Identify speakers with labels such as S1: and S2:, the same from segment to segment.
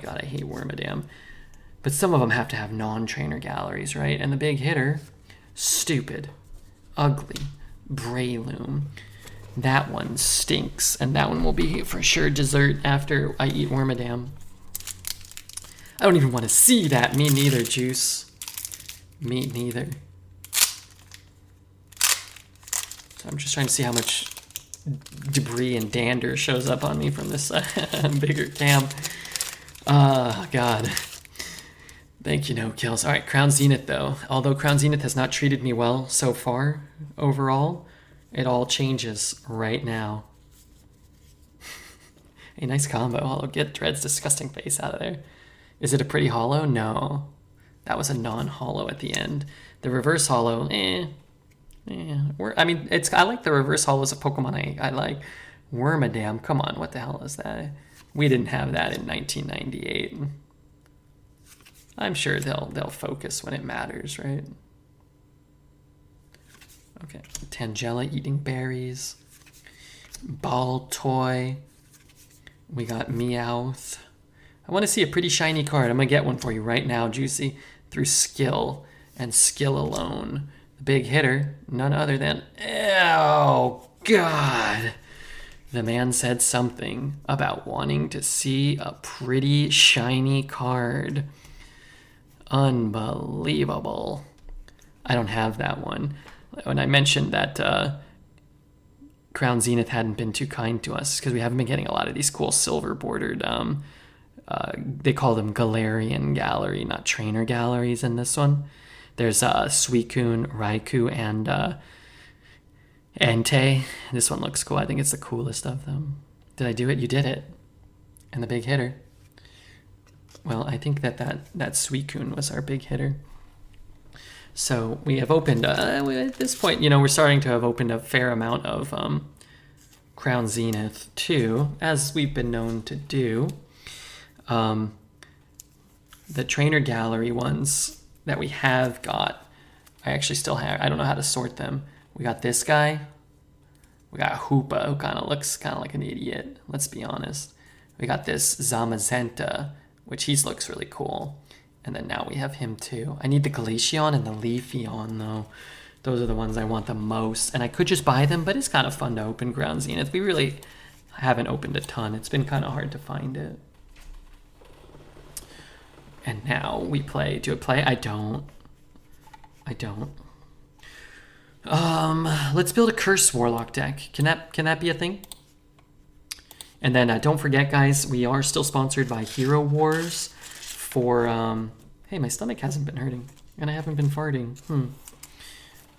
S1: God, I hate Wormadam. But some of them have to have non-trainer galleries, right? And the big hitter, stupid, ugly, Breloom. That one stinks, and that one will be for sure dessert after I eat Wormadam. I don't even want to see that. Me neither, Juice. Me neither. So I'm just trying to see how much debris and dander shows up on me from this bigger cam. God. Thank you, no kills. All right, Crown Zenith, though. Although Crown Zenith has not treated me well so far, overall, it all changes right now. A nice combo. I'll get Dread's disgusting face out of there. Is it a pretty holo? No. That was a non-holo at the end. The reverse holo, I mean, I like the reverse holos of Pokemon I like. Wormadam, come on, what the hell is that? We didn't have that in 1998. I'm sure they'll focus when it matters, right? Okay, Tangela eating berries. Ball Toy. We got Meowth. I want to see a pretty shiny card. I'm going to get one for you right now, Juicy, through skill and skill alone. The big hitter, none other than... Oh, God. The man said something about wanting to see a pretty shiny card. Unbelievable. I don't have that one. When I mentioned that Crown Zenith hadn't been too kind to us, because we haven't been getting a lot of these cool silver bordered... they call them Galarian Gallery, not Trainer Galleries in this one. There's Suicune, Raikou, and Entei. This one looks cool. I think it's the coolest of them. Did I do it? You did it. And the big hitter. Well, I think that Suicune was our big hitter. So we have opened, at this point, we're starting to have opened a fair amount of Crown Zenith too, as we've been known to do. The Trainer Gallery ones that we have got, I actually still have, I don't know how to sort them. We got this guy. We got Hoopa, who kind of looks like an idiot, let's be honest. We got this Zamazenta, which he looks really cool. And then now we have him too. I need the Glaceon and the Leafeon though. Those are the ones I want the most. And I could just buy them, but it's kind of fun to open Ground Zenith. We really haven't opened a ton. It's been kind of hard to find it. And now we play. Do I play? I don't. Let's build a Curse Warlock deck. Can that be a thing? And then don't forget, guys, we are still sponsored by Hero Wars for, hey, my stomach hasn't been hurting, and I haven't been farting.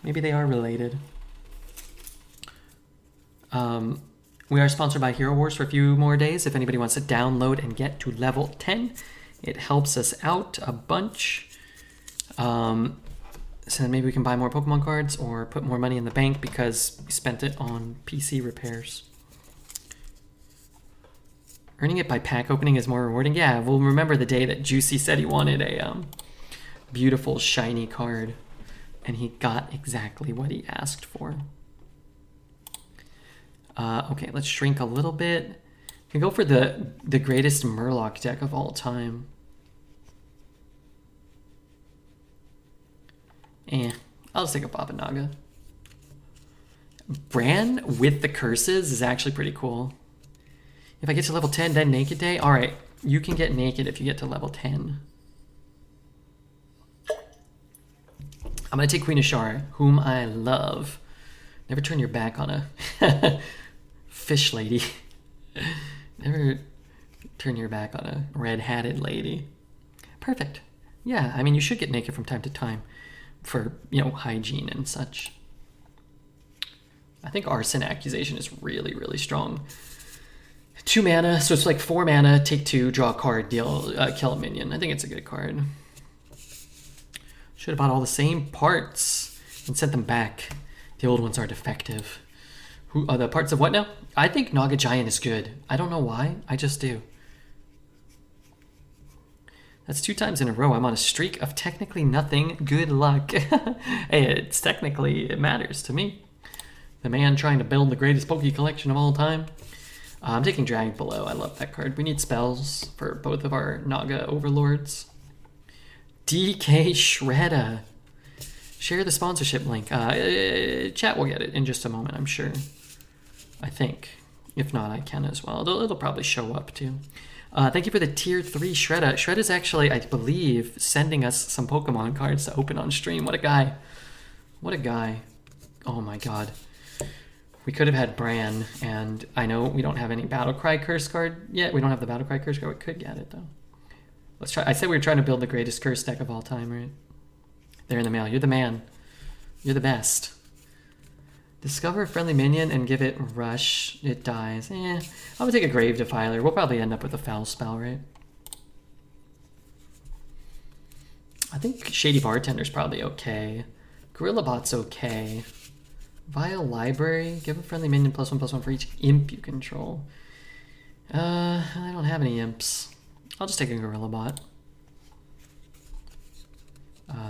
S1: Maybe they are related. We are sponsored by Hero Wars for a few more days. If anybody wants to download and get to level 10, it helps us out a bunch. So then maybe we can buy more Pokemon cards or put more money in the bank because we spent it on PC repairs. Earning it by pack opening is more rewarding. Yeah, we'll remember the day that Juicy said he wanted a beautiful shiny card, and he got exactly what he asked for. Okay, let's shrink a little bit. We can go for the greatest Murloc deck of all time. I'll just take a Baba Naga. Bran with the curses is actually pretty cool. If I get to level 10, then Naked Day? Alright, you can get Naked if you get to level 10. I'm going to take Queen Azshara, whom I love. Never turn your back on a fish lady. Never turn your back on a red-hatted lady. Perfect. Yeah, I mean, you should get naked from time to time for, hygiene and such. I think Arson Accusation is really, really strong. 2 mana, so it's like 4 mana, take 2, draw a card, deal, kill a minion. I think it's a good card. Should have bought all the same parts and sent them back. The old ones are defective. Who are the parts of what now? I think Naga Giant is good. I don't know why, I just do. That's 2 times in a row. I'm on a streak of technically nothing. Good luck. Hey, it matters to me. The man trying to build the greatest Poke collection of all time. I'm taking Drag Below. I love that card. We need spells for both of our Naga Overlords. DK Shredda. Share the sponsorship link. Chat will get it in just a moment, I'm sure. I think. If not, I can as well. It'll probably show up too. Thank you for the tier 3 Shredda. Shredda's actually, I believe, sending us some Pokemon cards to open on stream. What a guy. What a guy. Oh my god. We could have had Bran, and I know we don't have any Battlecry Curse card yet. We don't have the Battlecry Curse card. We could get it, though. Let's try. I said we were trying to build the greatest curse deck of all time, right? They're in the mail. You're the man. You're the best. Discover a friendly minion and give it rush. It dies. I'm gonna take a Grave Defiler. We'll probably end up with a Foul Spell, right? I think Shady Bartender's probably okay. Gorilla Bot's okay. Vile Library. Give a friendly minion +1/+1 for each imp you control. I don't have any imps. I'll just take a Gorilla Bot.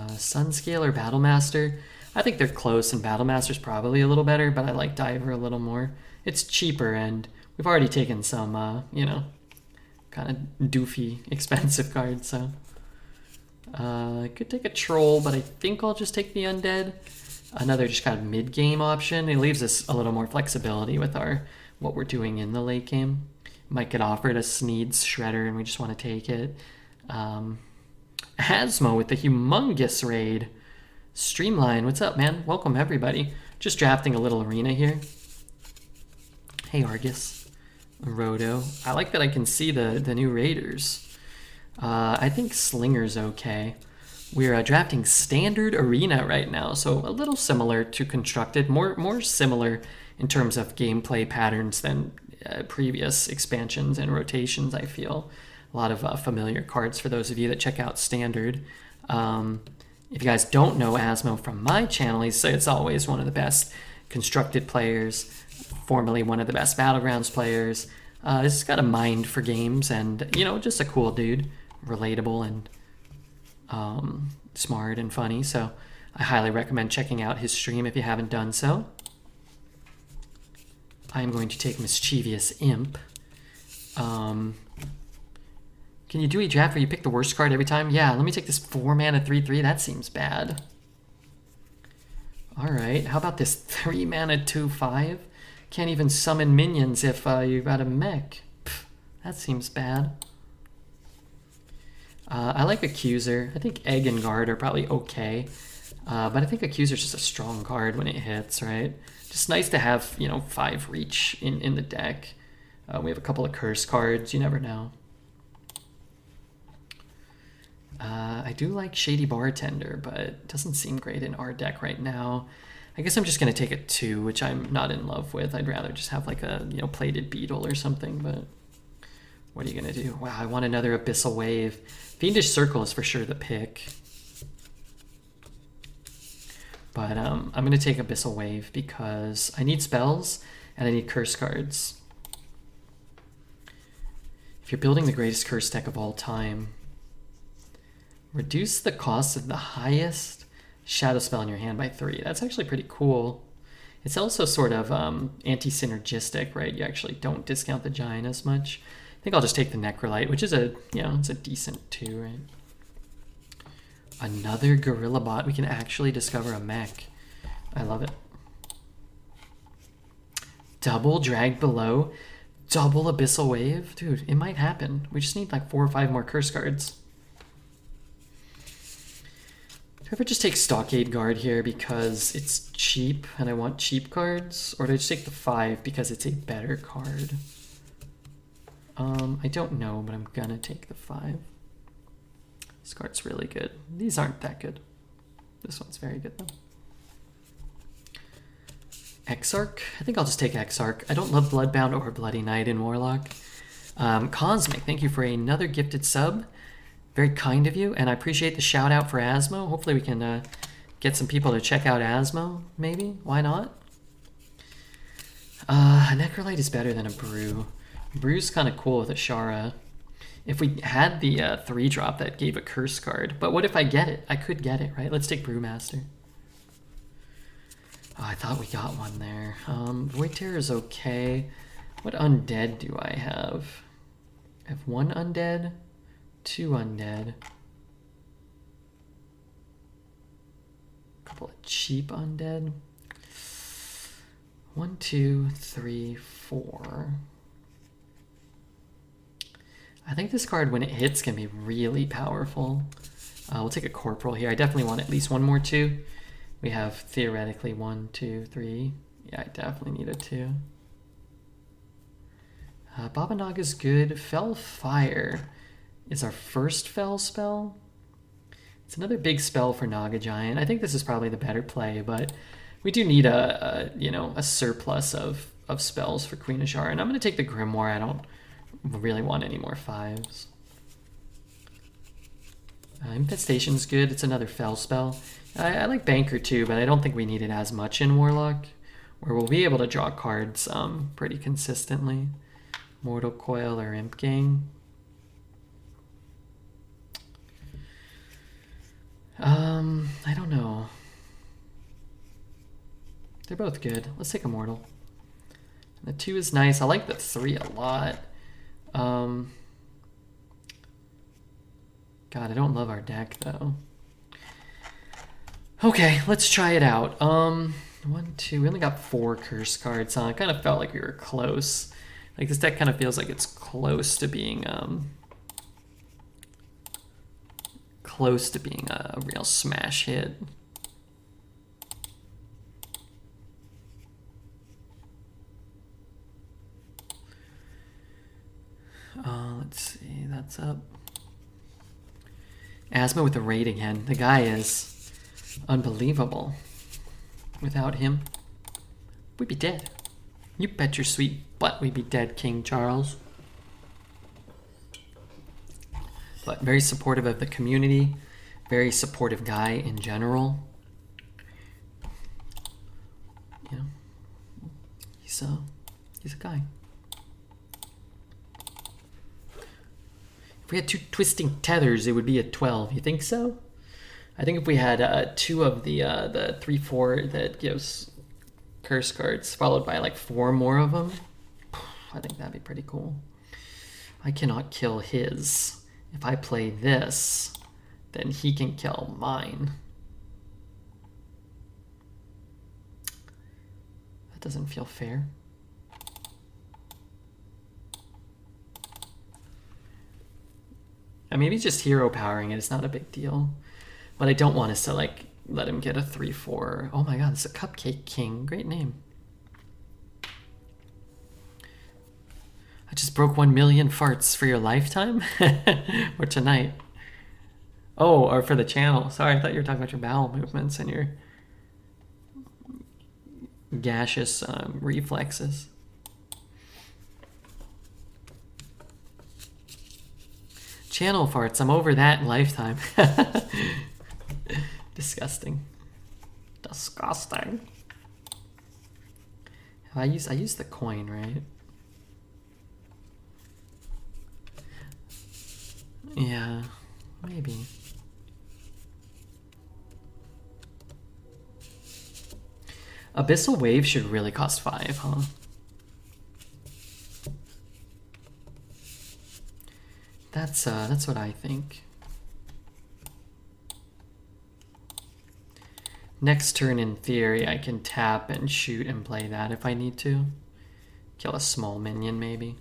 S1: Sunscale or Battlemaster. I think they're close, and Battlemaster's probably a little better, but I like Diver a little more. It's cheaper, and we've already taken some, you know, kind of doofy, expensive cards, so. I could take a Troll, but I think I'll just take the Undead. Another just kind of mid-game option. It leaves us a little more flexibility with what we're doing in the late game. Might get offered a Sneed's Shredder, and we just want to take it. Asmo with the humongous raid. Streamline, what's up, man? Welcome, everybody. Just drafting a little arena here. Hey, Argus. Roto. I like that I can see the new raiders. I think Slinger's okay. We're drafting Standard Arena right now, so a little similar to Constructed. More similar in terms of gameplay patterns than previous expansions and rotations, I feel. A lot of familiar cards for those of you that check out Standard. If you guys don't know Asmo from my channel, it's always one of the best Constructed players, formerly one of the best Battlegrounds players. He's got a mind for games and, you know, just a cool dude. Relatable and smart and funny. So I highly recommend checking out his stream if you haven't done so. I am going to take Mischievous Imp. Can you do a draft where you pick the worst card every time? Yeah, let me take this 4-mana 3/3. That seems bad. Alright, how about this 3-mana 2/5? Can't even summon minions if you've got a mech. Pff, that seems bad. I like Accuser. I think Egg and Guard are probably okay. But I think Accuser's just a strong card when it hits, right? Just nice to have, you know, 5 reach in the deck. We have a couple of curse cards. You never know. I do like Shady Bartender, but it doesn't seem great in our deck right now. I guess I'm just going to take a 2, which I'm not in love with. I'd rather just have like a, you know, Plated Beetle or something, but what are you going to do? Wow, I want another Abyssal Wave. Fiendish Circle is for sure the pick. But I'm going to take Abyssal Wave because I need spells and I need curse cards. If you're building the greatest curse deck of all time, reduce the cost of the highest shadow spell in your hand by 3. That's actually pretty cool. It's also sort of anti-synergistic, right? You actually don't discount the giant as much. I think I'll just take the Necrolite, which is a, you know, it's a decent 2, right? Another Gorilla Bot. We can actually discover a mech. I love it. Double Drag Below. Double Abyssal Wave. Dude, it might happen. We just need like 4 or 5 more curse cards. Do I ever just take Stockade Guard here because it's cheap and I want cheap cards? Or do I just take the 5 because it's a better card? I don't know, but I'm gonna take the 5. This card's really good. These aren't that good. This one's very good though. Exarch? I think I'll just take Exarch. I don't love Bloodbound or Bloody Knight in Warlock. Cosmic, thank you for another gifted sub. Very kind of you, and I appreciate the shout out for Asmo. Hopefully we can get some people to check out Asmo, maybe? Why not? A Necrolite is better than a Brew. Brew's kind of cool with Azshara. If we had the 3-drop that gave a curse card, but what if I get it? I could get it, right? Let's take Brewmaster. Oh, I thought we got one there. Void Terror is okay. What undead do I have? I have 1 undead, 2 undead. A couple of cheap undead. 1, 2, 3, 4. I think this card, when it hits, can be really powerful. We'll take a Corporal here. I definitely want at least 1 more 2. We have theoretically 1, 2, 3. Yeah, I definitely need a 2. Baba Naga's good. Fell Fire is our first Fell spell. It's another big spell for Naga Giant. I think this is probably the better play, but we do need a surplus of spells for Queen Azshara. And I'm going to take the Grimoire. I don't really want any more 5s. Infestation's good. It's another Fell spell. I like Banker too, but I don't think we need it as much in Warlock, where we'll be able to draw cards pretty consistently. Mortal Coil or Imp Gang. I don't know. They're both good. Let's take Immortal. The 2 is nice. I like the 3 a lot. God, I don't love our deck though. Okay, let's try it out. 1, 2. We only got 4 curse cards, huh? It kind of felt like we were close. Like this deck kind of feels like it's close to being a real smash hit. Let's see, that's up. Asthma with the raid again. The guy is unbelievable. Without him, we'd be dead. You bet your sweet butt we'd be dead, King Charles. But very supportive of the community. Very supportive guy in general. You know, he's a guy. If we had 2 twisting tethers, it would be a 12. You think so? I think if we had 2 of the 3/4 that gives curse cards, followed by like 4 more of them, I think that'd be pretty cool. I cannot kill his. If I play this, then he can kill mine. That doesn't feel fair. I mean, he's just hero powering it. It's not a big deal. But I don't want us to, like, let him get a 3/4. Oh my god, it's a Cupcake King. Great name. I just broke 1 million farts for your lifetime? Or tonight? Oh, or for the channel. Sorry, I thought you were talking about your bowel movements and your gaseous reflexes. Channel farts, I'm over that in lifetime. Disgusting. Disgusting. I use the coin, right? Yeah, maybe. Abyssal Wave should really cost 5, huh? That's what I think. Next turn, in theory, I can tap and shoot and play that if I need to. Kill a small minion, maybe.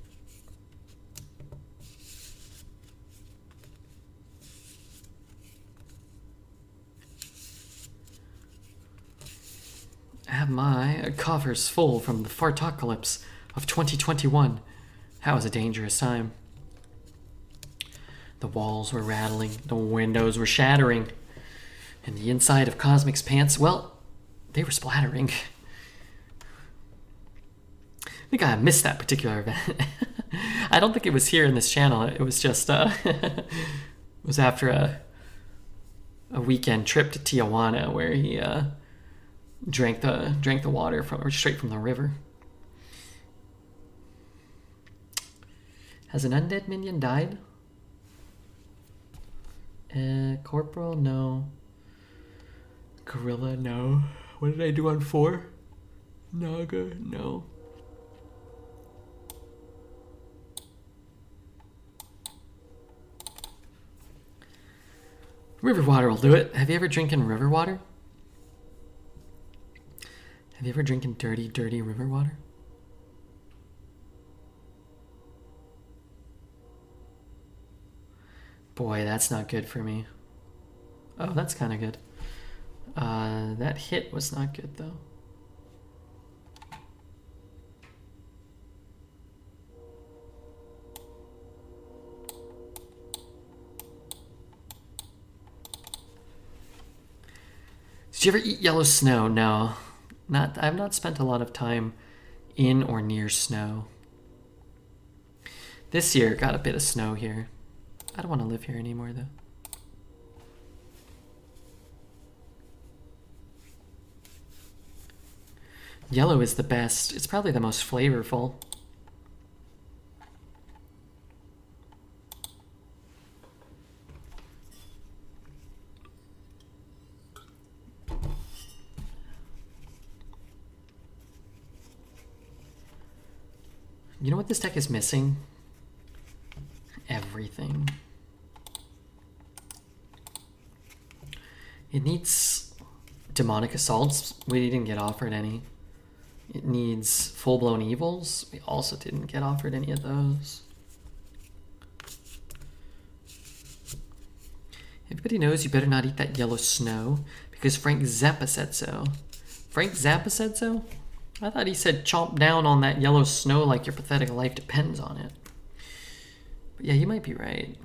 S1: I have my coffers full from the fartocalypse of 2021. That was a dangerous time. The walls were rattling, the windows were shattering, and the inside of Cosmic's pants, well, they were splattering. I think I missed that particular event. I don't think it was here in this channel. It was just, it was after a weekend trip to Tijuana where he drank the water straight from the river. Has an undead minion died? Corporal, no. Gorilla, no. What did I do on 4? Naga, no. River water will do it. Have you ever drinking river water? Have you ever drinking dirty, dirty river water? Boy, that's not good for me. Oh, that's kind of good. That hit was not good, though. Did you ever eat yellow snow? No. I've not spent a lot of time in or near snow. This year got a bit of snow here. I don't want to live here anymore, though. Yellow is the best. It's probably the most flavorful. You know what this deck is missing? Everything. It needs demonic assaults. We didn't get offered any. It needs full-blown evils. We also didn't get offered any of those. Everybody knows you better not eat that yellow snow because Frank Zappa said so. Frank Zappa said so? I thought he said chomp down on that yellow snow like your pathetic life depends on it. But yeah, you might be right.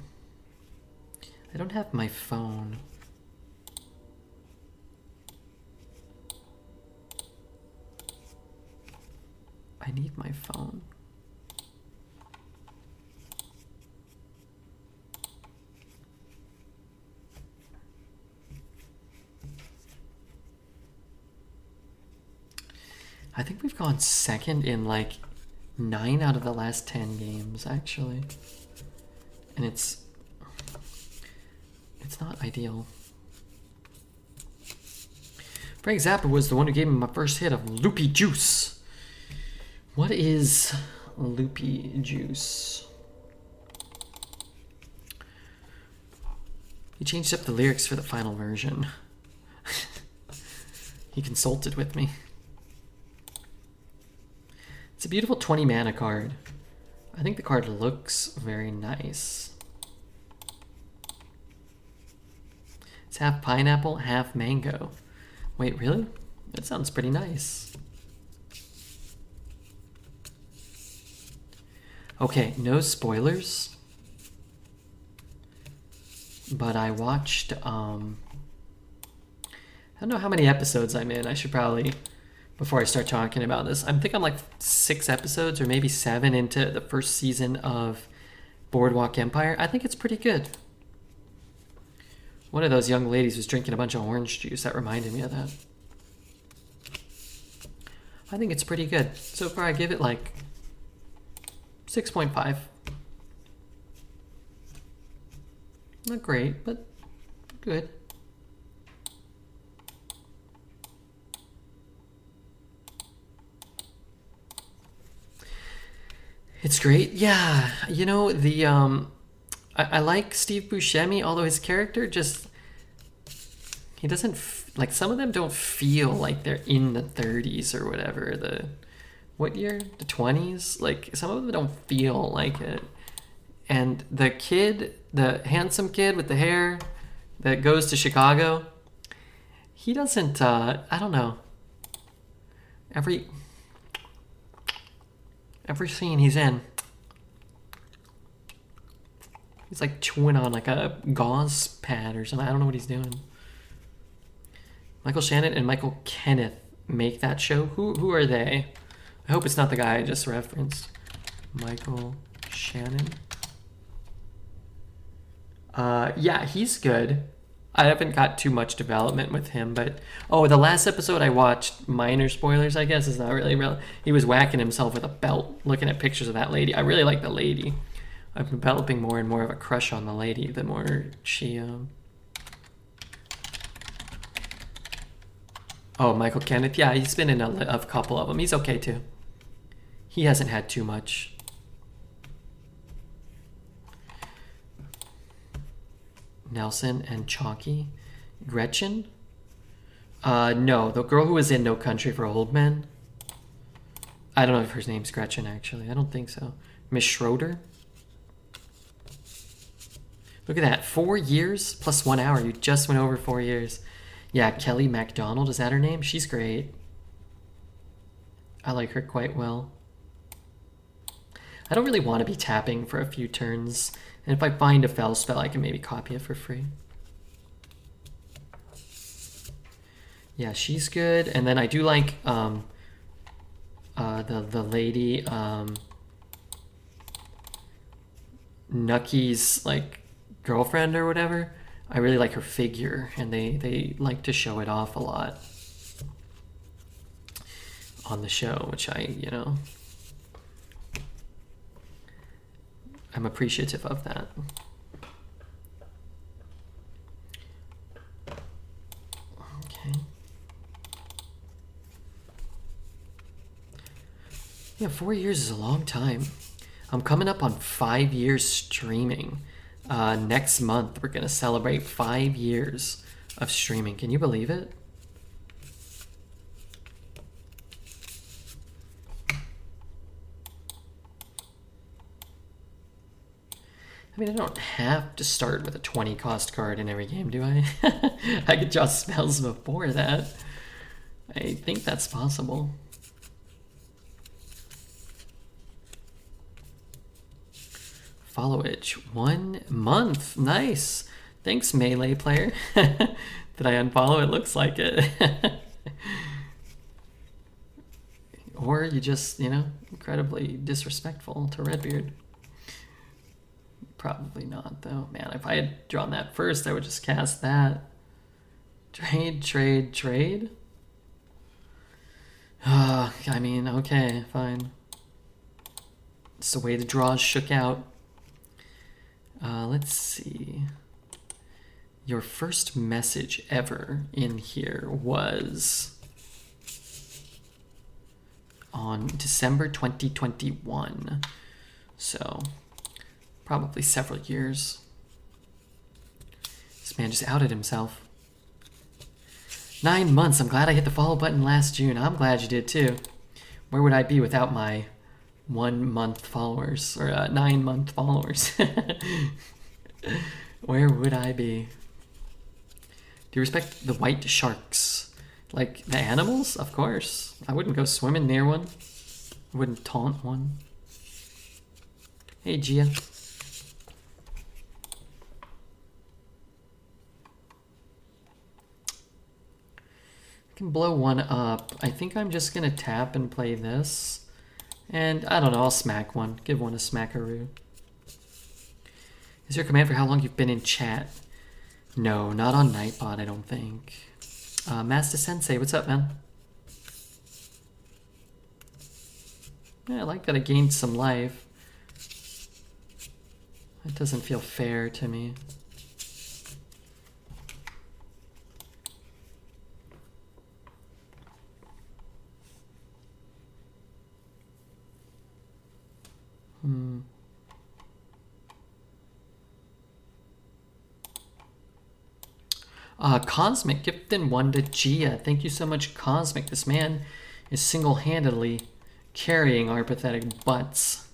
S1: I don't have my phone. I need my phone. I think we've gone second in like 9 out of the last 10 games, actually. And it's not ideal. Frank Zappa was the one who gave me my first hit of Loopy Juice. What is Loopy Juice? He changed up the lyrics for the final version. He consulted with me. It's a beautiful 20 mana card. I think the card looks very nice. It's half pineapple, half mango. Wait, really? That sounds pretty nice. Okay, no spoilers. But I watched, I don't know how many episodes I'm in. I should probably, before I start talking about this, I think I'm like 6 episodes or maybe 7 into the first season of Boardwalk Empire. I think it's pretty good. One of those young ladies was drinking a bunch of orange juice. That reminded me of that. I think it's pretty good. So far I give it like 6.5. Not great, but good. It's great. Yeah, you know, the I like Steve Buscemi, although his character just, he doesn't like, some of them don't feel like they're in the 30s or whatever. The what year? The 20s? Like some of them don't feel like it. And the kid, the handsome kid with the hair that goes to Chicago, he doesn't, I don't know. Every scene he's in, he's like chewing on like a gauze pad or something. I don't know what he's doing. Michael Shannon and Michael Kenneth make that show. Who are they? I hope it's not the guy I just referenced. Michael Shannon. Yeah, he's good. I haven't got too much development with him, but oh, the last episode I watched, minor spoilers, I guess, is not really real. He was whacking himself with a belt, looking at pictures of that lady. I really like the lady. I'm developing more and more of a crush on the lady the more she Oh, Michael Kenneth. Yeah, he's been in a couple of them. He's okay too. He hasn't had too much. Nelson and Chalky. Gretchen? No, the girl who was in No Country for Old Men. I don't know if her name's Gretchen, actually. I don't think so. Miss Schroeder? Look at that. 4 years plus 1 hour. You just went over 4 years. Yeah, Kelly MacDonald, is that her name? She's great. I like her quite well. I don't really want to be tapping for a few turns. And if I find a fell spell, I can maybe copy it for free. Yeah, she's good. And then I do like the lady Nucky's like girlfriend or whatever. I really like her figure, and they like to show it off a lot on the show, which I'm appreciative of that. Okay. Yeah, 4 years is a long time. I'm coming up on 5 years streaming. Next month, we're going to celebrate 5 years of streaming. Can you believe it? I mean, I don't have to start with a 20 cost card in every game, do I? I could draw spells before that. I think that's possible. Follow it. 1 month. Nice. Thanks, melee player. Did I unfollow? It looks like it. Or you just, incredibly disrespectful to Redbeard. Probably not, though. Man, if I had drawn that first, I would just cast that. Trade, trade, trade? I mean, okay, fine. It's the way the draws shook out. Let's see. Your first message ever in here was on December 2021. So, probably several years. This man just outed himself. 9 months. I'm glad I hit the follow button last June. I'm glad you did too. Where would I be without my 1 month followers or 9 month followers? Where would I be? Do you respect the white sharks? Like the animals? Of course. I wouldn't go swimming near one. I wouldn't taunt one. Hey, Gia. I can blow one up. I think I'm just gonna tap and play this. And I don't know, I'll smack one. Give one a smackaroo. Is your command for how long you've been in chat? No, not on Nightbot, I don't think. Master Sensei, what's up, man? Yeah, I like that I gained some life. It doesn't feel fair to me. Cosmic gifting one to Gia. Thank you so much, Cosmic. This man is single-handedly carrying our pathetic butts.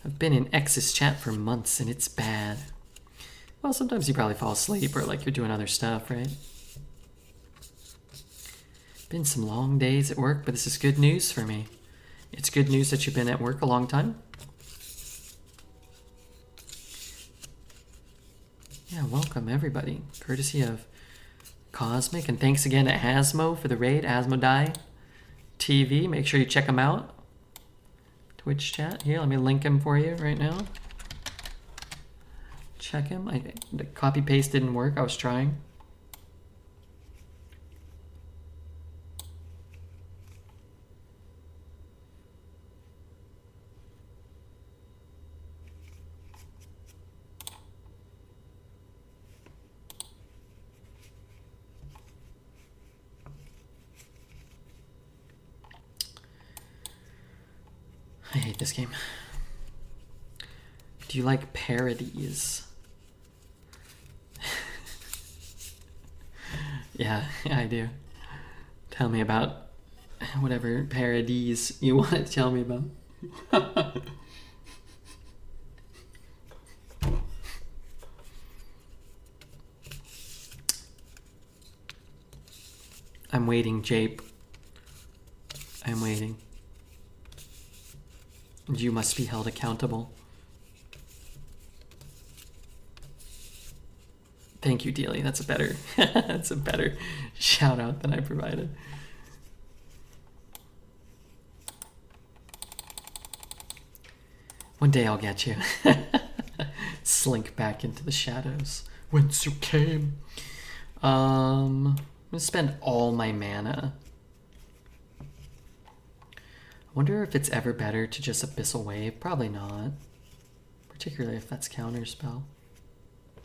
S1: I've been in X's chat for months and it's bad. Well, sometimes you probably fall asleep or like you're doing other stuff, right? Been some long days at work, but this is good news for me. It's good news that you've been at work a long time. Yeah, welcome everybody. Courtesy of Cosmic, and thanks again to Asmo for the raid. Asmodai TV. Make sure you check him out. Twitch chat. Here, let me link him for you right now. Check him. The copy paste didn't work. I was trying. I hate this game. Do you like parodies? Yeah, I do. Tell me about whatever paradise you want to tell me about. I'm waiting, Jape. I'm waiting. You must be held accountable. Thank you, Dealey. That's a better that's a better shout out than I provided. One day I'll get you. Slink back into the shadows whence you came. I'm gonna spend all my mana. I wonder if it's ever better to just Abyssal Wave. Probably not. Particularly if that's counterspell.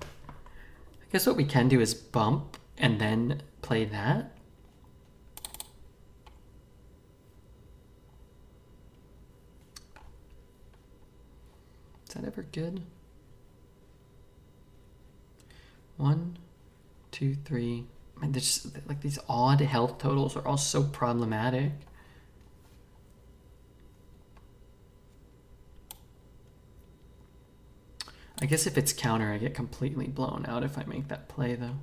S1: I guess what we can do is bump and then play that. Is that ever good? 1, 2, 3. Man, there's just, like, these odd health totals are all so problematic. I guess if it's counter, I get completely blown out if I make that play, though.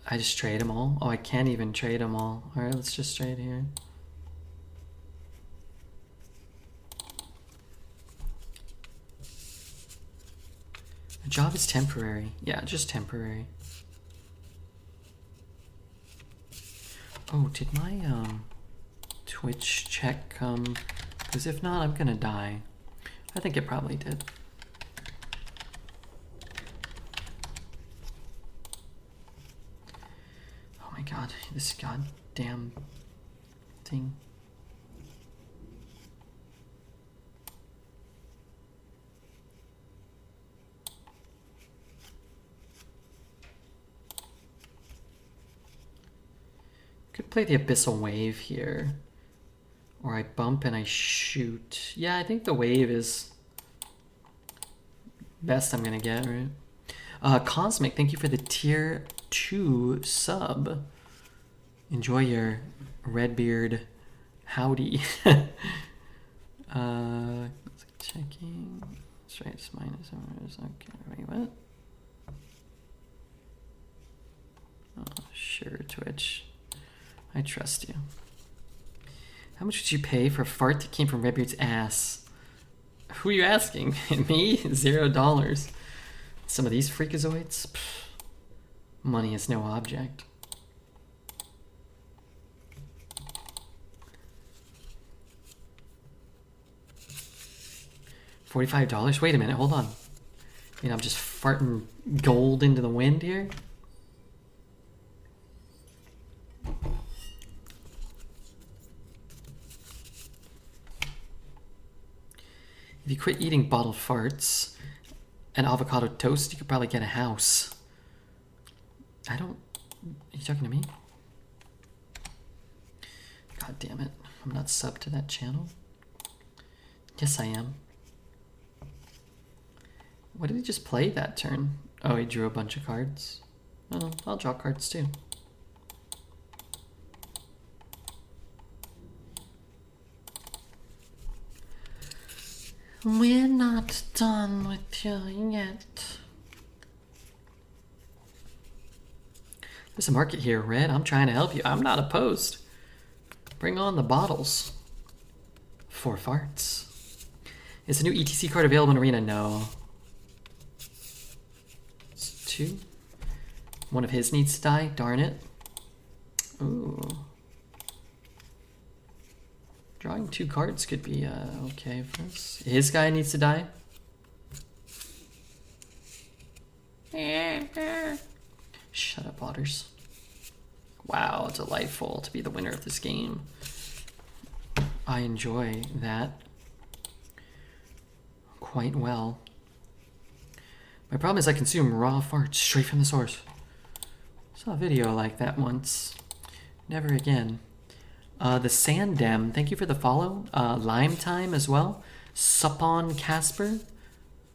S1: I just trade them all? Oh, I can't even trade them all. Alright, let's just trade here. The job is temporary. Yeah, just temporary. Oh, did my Twitch check come? Because if not, I'm gonna die. I think it probably did. Oh my god, this goddamn thing. Could play the Abyssal Wave here. Or I bump and I shoot. Yeah, I think the wave is best I'm gonna get, right? Cosmic, thank you for the tier 2 sub. Enjoy your Redbeard howdy. Checking. Straight minus. Okay, wait, what? Oh, sure, Twitch. I trust you. How much would you pay for a fart that came from Redbeard's ass? Who are you asking? Me? $0. Some of these freakazoids? Pff, money is no object. $45? Wait a minute, hold on. You know, I'm just farting gold into the wind here? If you quit eating bottled farts and avocado toast, you could probably get a house. I don't... Are you talking to me? God damn it. I'm not subbed to that channel. Yes, I am. What did he just play that turn? Oh, he drew a bunch of cards. Oh, I'll draw cards too. We're not done with you yet. There's a market here, Red. I'm trying to help you. I'm not opposed. Bring on the bottles. 4 farts. Is a new ETC card available in Arena? No. It's 2. One of his needs to die. Darn it. Ooh. Drawing 2 cards could be okay for us. His guy needs to die. Shut up, Otters. Wow, delightful to be the winner of this game. I enjoy that quite well. My problem is I consume raw farts straight from the source. Saw a video like that once. Never again. The Sandem, thank you for the follow. Lime Time as well. Supon Casper,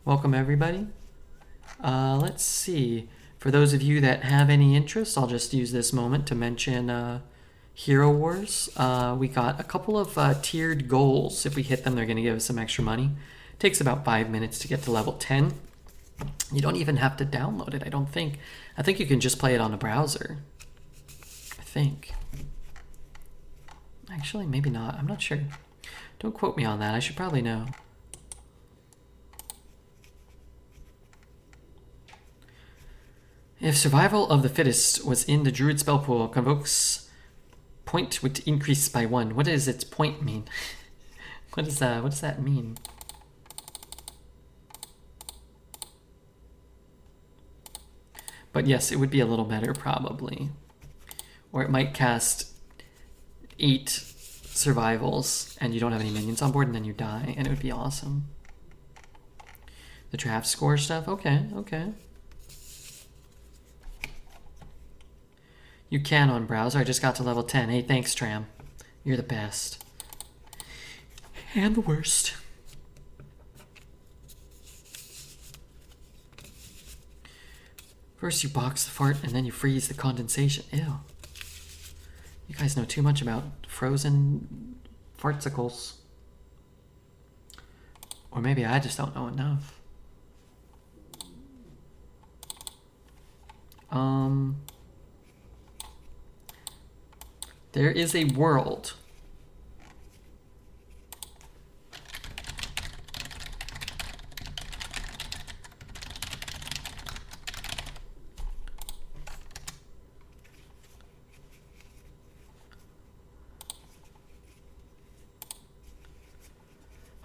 S1: welcome everybody. Let's see. For those of you that have any interest, I'll just use this moment to mention Hero Wars. We got a couple of tiered goals. If we hit them, they're going to give us some extra money. It takes about 5 minutes to get to level 10. You don't even have to download it, I don't think. I think you can just play it on a browser. I think. Actually, maybe not. I'm not sure. Don't quote me on that. I should probably know. If survival of the fittest was in the druid spell pool, convokes point would increase by 1. What does its point mean? What does that mean? But yes, it would be a little better probably. Or it might cast 8 survivals and you don't have any minions on board and then you die and it would be awesome. The draft score stuff? Okay, okay. You can on browser. I just got to level 10. Hey, thanks, Tram. You're the best. And the worst. First you box the fart and then you freeze the condensation. Ew. You guys know too much about frozen fartsicles. Or maybe I just don't know enough. There is a world.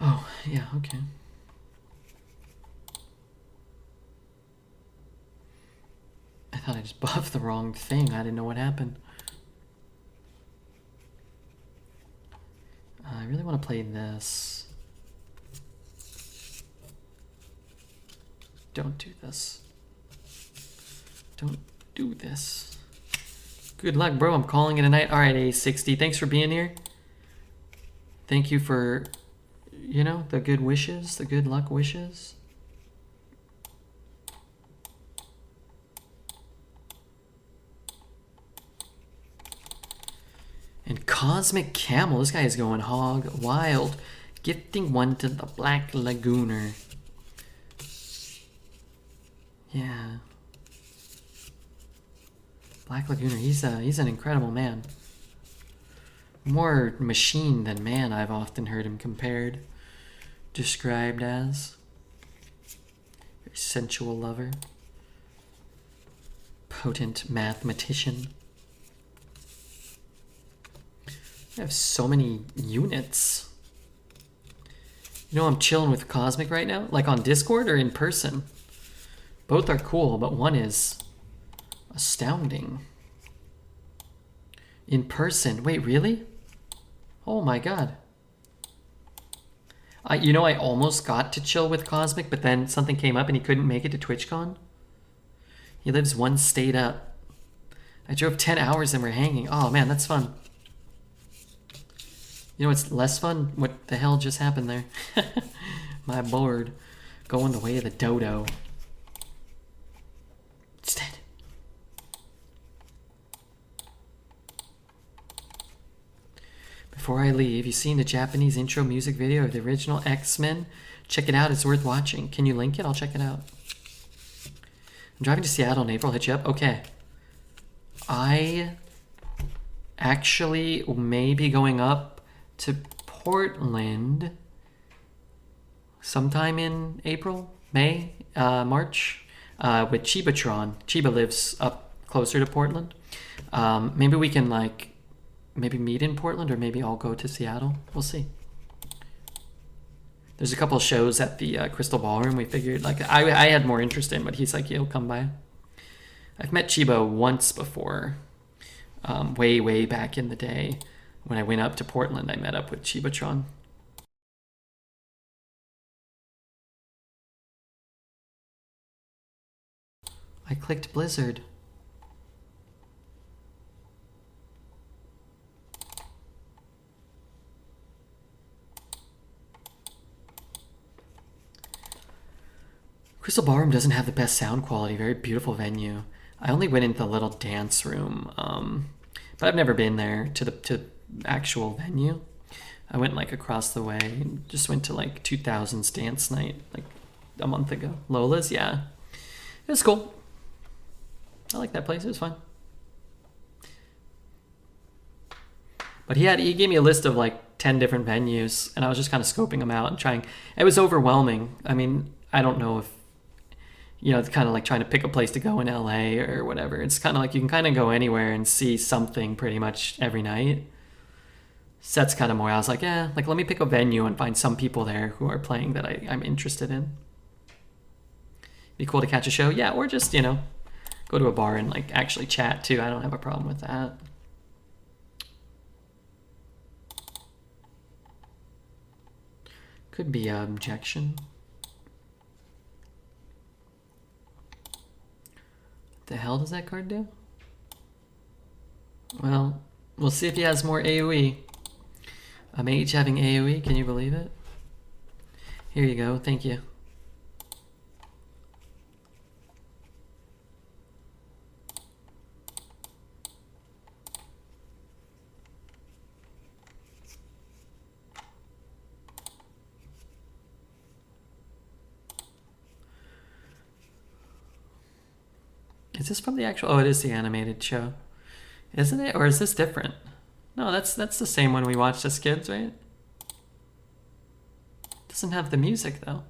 S1: Oh, yeah, okay. I thought I just buffed the wrong thing. I didn't know what happened. I really want to play this. Don't do this. Don't do this. Good luck, bro. I'm calling it a night. All right, A60. Thanks for being here. Thank you for, you know, the good wishes, the good luck wishes. And Cosmic Camel, this guy is going hog wild. Gifting 1 to the Black Lagooner. Yeah. Black Lagooner, he's an incredible man. More machine than man, I've often heard him described as. Very sensual lover. Potent mathematician. I have so many units. You know, I'm chilling with Cosmic right now, like on Discord or in person. Both are cool, but one is astounding. In person, wait, really? Oh my god. You know, I almost got to chill with Cosmic, but then something came up and he couldn't make it to TwitchCon. He lives 1 state up. I drove 10 hours and we're hanging. Oh man, that's fun. You know what's less fun? What the hell just happened there? My board going the way of the dodo. It's dead. Before I leave, you seen the Japanese intro music video of the original X-Men? Check it out, it's worth watching. Can you link it? I'll check it out. I'm driving to Seattle in April, hit you up. Okay. I actually may be going up to Portland sometime in April, May, March, with Chibatron. Chiba lives up closer to Portland. Maybe we can maybe meet in Portland, or maybe I'll go to Seattle. We'll see. There's a couple of shows at the Crystal Ballroom. We figured I had more interest in, but he's like, he'll come by. I've met Chiba once before, way back in the day. When I went up to Portland, I met up with Chibatron. I clicked Blizzard. Crystal Ballroom doesn't have the best sound quality. Very beautiful venue. I only went into the little dance room, but I've never been there to the actual venue. I went like across the way and just went to like 2000's dance night like a month ago. Lola's, yeah. It was cool. I like that place. It was fun. But he gave me a list of like 10 different venues, and I was just kind of scoping them out and trying. It was overwhelming. I mean, I don't know if, it's kind of like trying to pick a place to go in LA or whatever. It's kind of like you can kind of go anywhere and see something pretty much every night. So that's kind of more, I was like, let me pick a venue and find some people there who are playing that I'm interested in. Be cool to catch a show. Yeah, or just, go to a bar and like actually chat too. I don't have a problem with that. Could be objection. What the hell does that card do? Well, we'll see if he has more AoE. A mage having AoE, can you believe it? Here you go, thank you. Is this from the actual... Oh, it is the animated show. Isn't it? Or is this different? No, that's the same one we watched as kids, right? Doesn't have the music, though.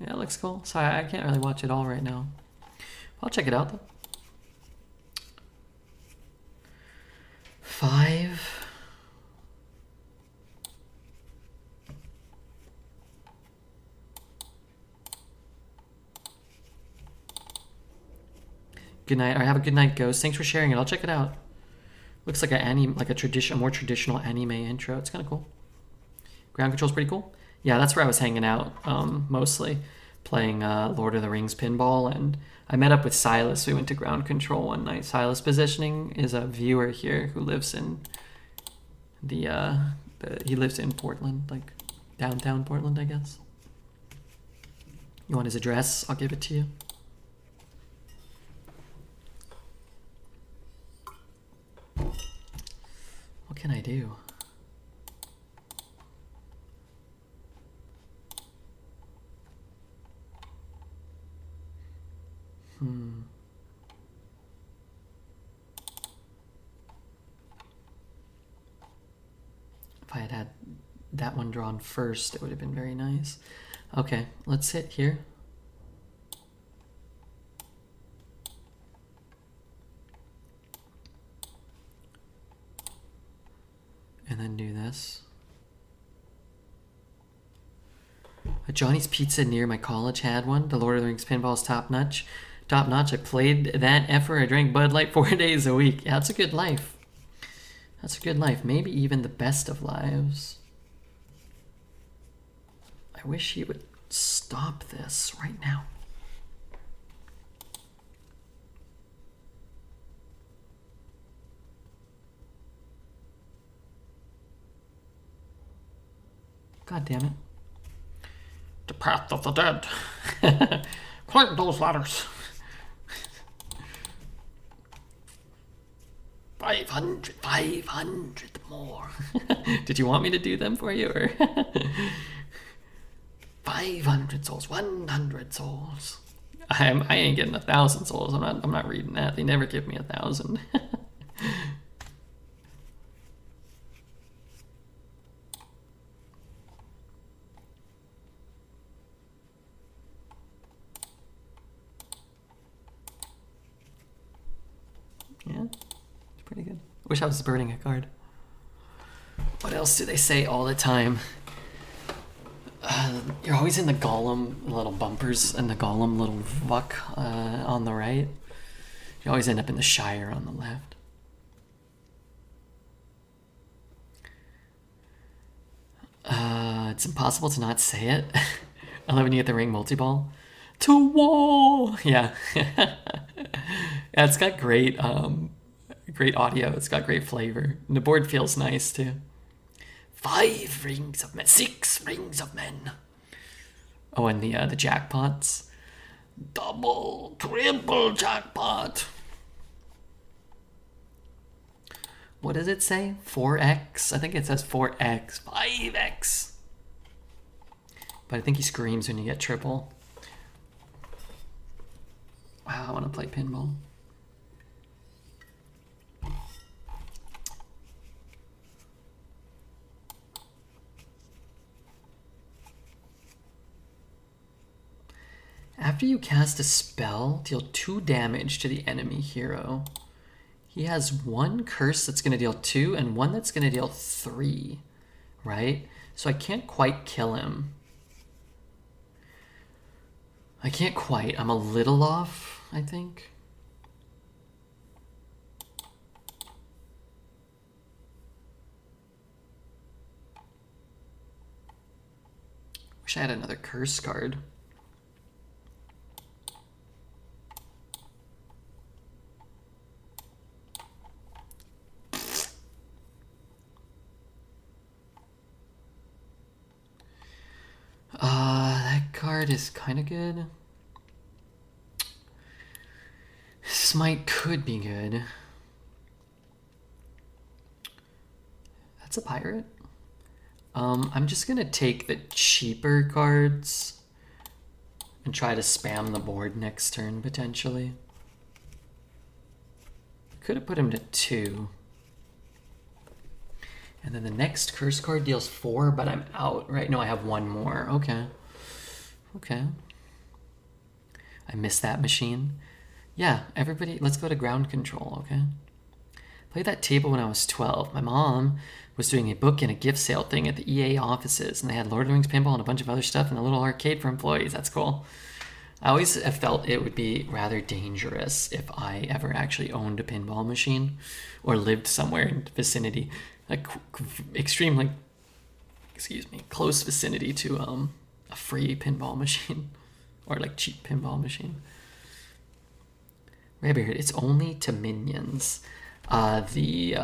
S1: Yeah, it looks cool. Sorry, I can't really watch it all right now. I'll check it out, though. 5... Good night. I have a good night, Ghost. Thanks for sharing it. I'll check it out. Looks like a more traditional anime intro. It's kind of cool. Ground control's pretty cool. Yeah, that's where I was hanging out mostly, playing Lord of the Rings pinball, and I met up with Silas. We went to ground control one night. Silas Positioning is a viewer here who lives in he lives in Portland, like downtown Portland, I guess. You want his address? I'll give it to you. What can I do? If I had that one drawn first, it would have been very nice. Okay, let's hit here. And then do this. A Johnny's Pizza near my college had one. The Lord of the Rings pinball is top notch. Top notch. I played that effort. I drank Bud Light 4 days a week. Yeah, that's a good life. That's a good life. Maybe even the best of lives. I wish he would stop this right now. God damn it. The path of the dead. Climb those ladders. 500 more. Did you want me to do them for you, or 500 souls, 100 souls? I ain't getting 1,000 souls. I'm not reading that. They never give me 1,000. Yeah, it's pretty good. Wish I was burning a card. What else do they say all the time? You're always in the golem little bumpers and the golem little vuck on the right. You always end up in the Shire on the left. It's impossible to not say it. I love when you get the ring multi-ball. To war! Yeah. Yeah, it's got great audio. It's got great flavor. And the board feels nice too. 5 rings of men. 6 rings of men. Oh, and the jackpots. Double, triple jackpot. What does it say? 4x? I think it says 4x. 5x. But I think he screams when you get triple. Wow, I want to play pinball. After you cast a spell, deal 2 damage to the enemy hero. He has 1 curse that's going to deal 2 and 1 that's going to deal 3, right? So I can't quite kill him. I can't quite. I'm a little off, I think. Wish I had another curse card. That card is kind of good. Smite could be good. That's a pirate. I'm just gonna take the cheaper cards and try to spam the board next turn, potentially. Could have put him to 2. And then the next curse card deals 4, but I'm out, right? No, I have 1 more. Okay. Okay. I missed that machine. Yeah, everybody, let's go to ground control, okay? Played that table when I was 12. My mom was doing a book and a gift sale thing at the EA offices, and they had Lord of the Rings pinball and a bunch of other stuff and a little arcade for employees. That's cool. I always have felt it would be rather dangerous if I ever actually owned a pinball machine or lived somewhere in the vicinity, like extremely, close vicinity to a free pinball machine or like cheap pinball machine. Rarebeard, it's only to minions. The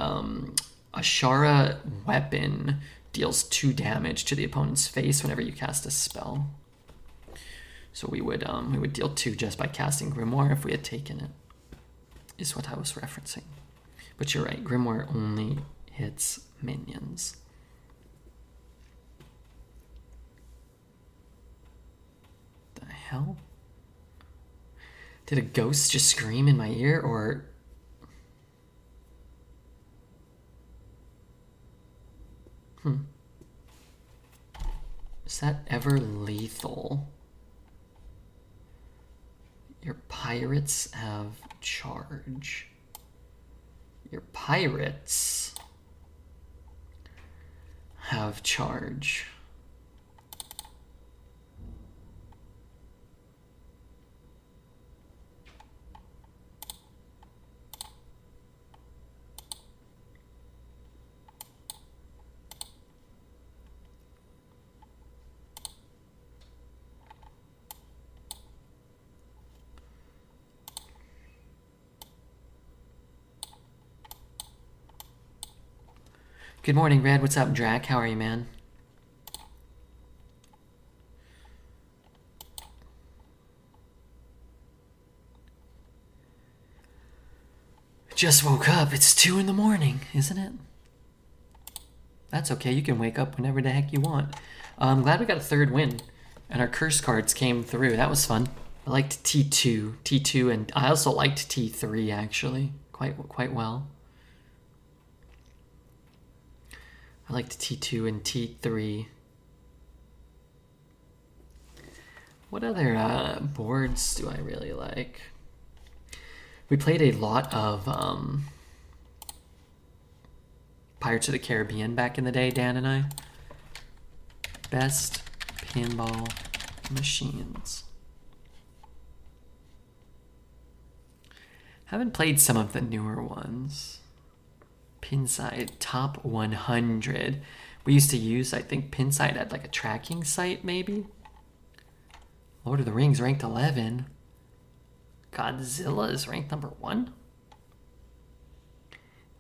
S1: Azshara weapon deals 2 damage to the opponent's face whenever you cast a spell. So we would deal 2 just by casting Grimoire if we had taken it, is what I was referencing. But you're right, Grimoire only hits minions. The hell? Did a ghost just scream in my ear, or... Is that ever lethal? Your pirates have charge. Your pirates have charge. Good morning, Red. What's up, Drac? How are you, man? Just woke up. It's 2 in the morning, isn't it? That's okay. You can wake up whenever the heck you want. I'm glad we got a 3rd win, and our curse cards came through. That was fun. I liked T2, and I also liked T3 actually quite well. I liked T2 and T3. What other boards do I really like? We played a lot of Pirates of the Caribbean back in the day, Dan and I. Best pinball machines. Haven't played some of the newer ones. Pinside top 100. We used to use, I think, Pinside at like a tracking site, maybe. Lord of the Rings ranked 11. Godzilla is ranked number 1.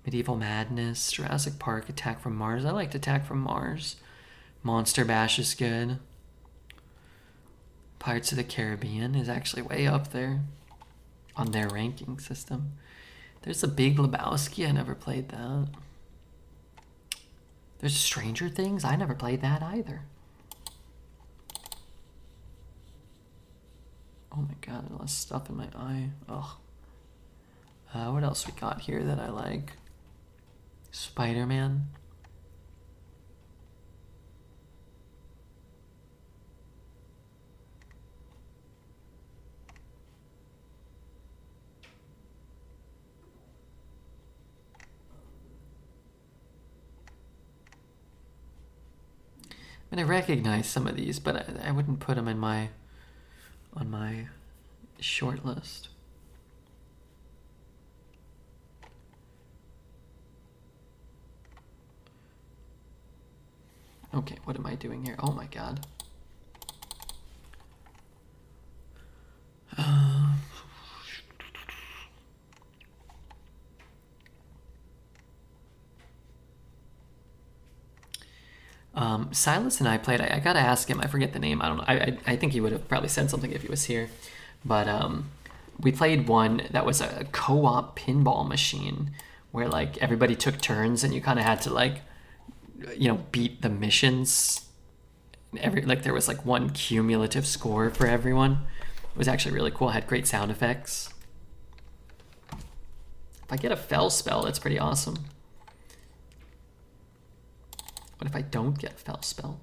S1: Medieval Madness, Jurassic Park, Attack from Mars. I liked Attack from Mars. Monster Bash is good. Pirates of the Caribbean is actually way up there on their ranking system. There's The Big Lebowski. I never played that. There's Stranger Things. I never played that either. Oh my god, I lost stuff in my eye. Ugh. What else we got here that I like? Spider-Man. I mean, I recognize some of these, but I wouldn't put them in my on my short list. Okay, what am I doing here? Oh my god. Silas and I played. I gotta ask him. I forget the name. I don't know. I think he would have probably said something if he was here. But we played one that was a co-op pinball machine where like everybody took turns and you kind of had to like, you know, beat the missions. There was like one cumulative score for everyone. It was actually really cool. It had great sound effects. If I get a fell spell, that's pretty awesome. What if I don't get fell spell?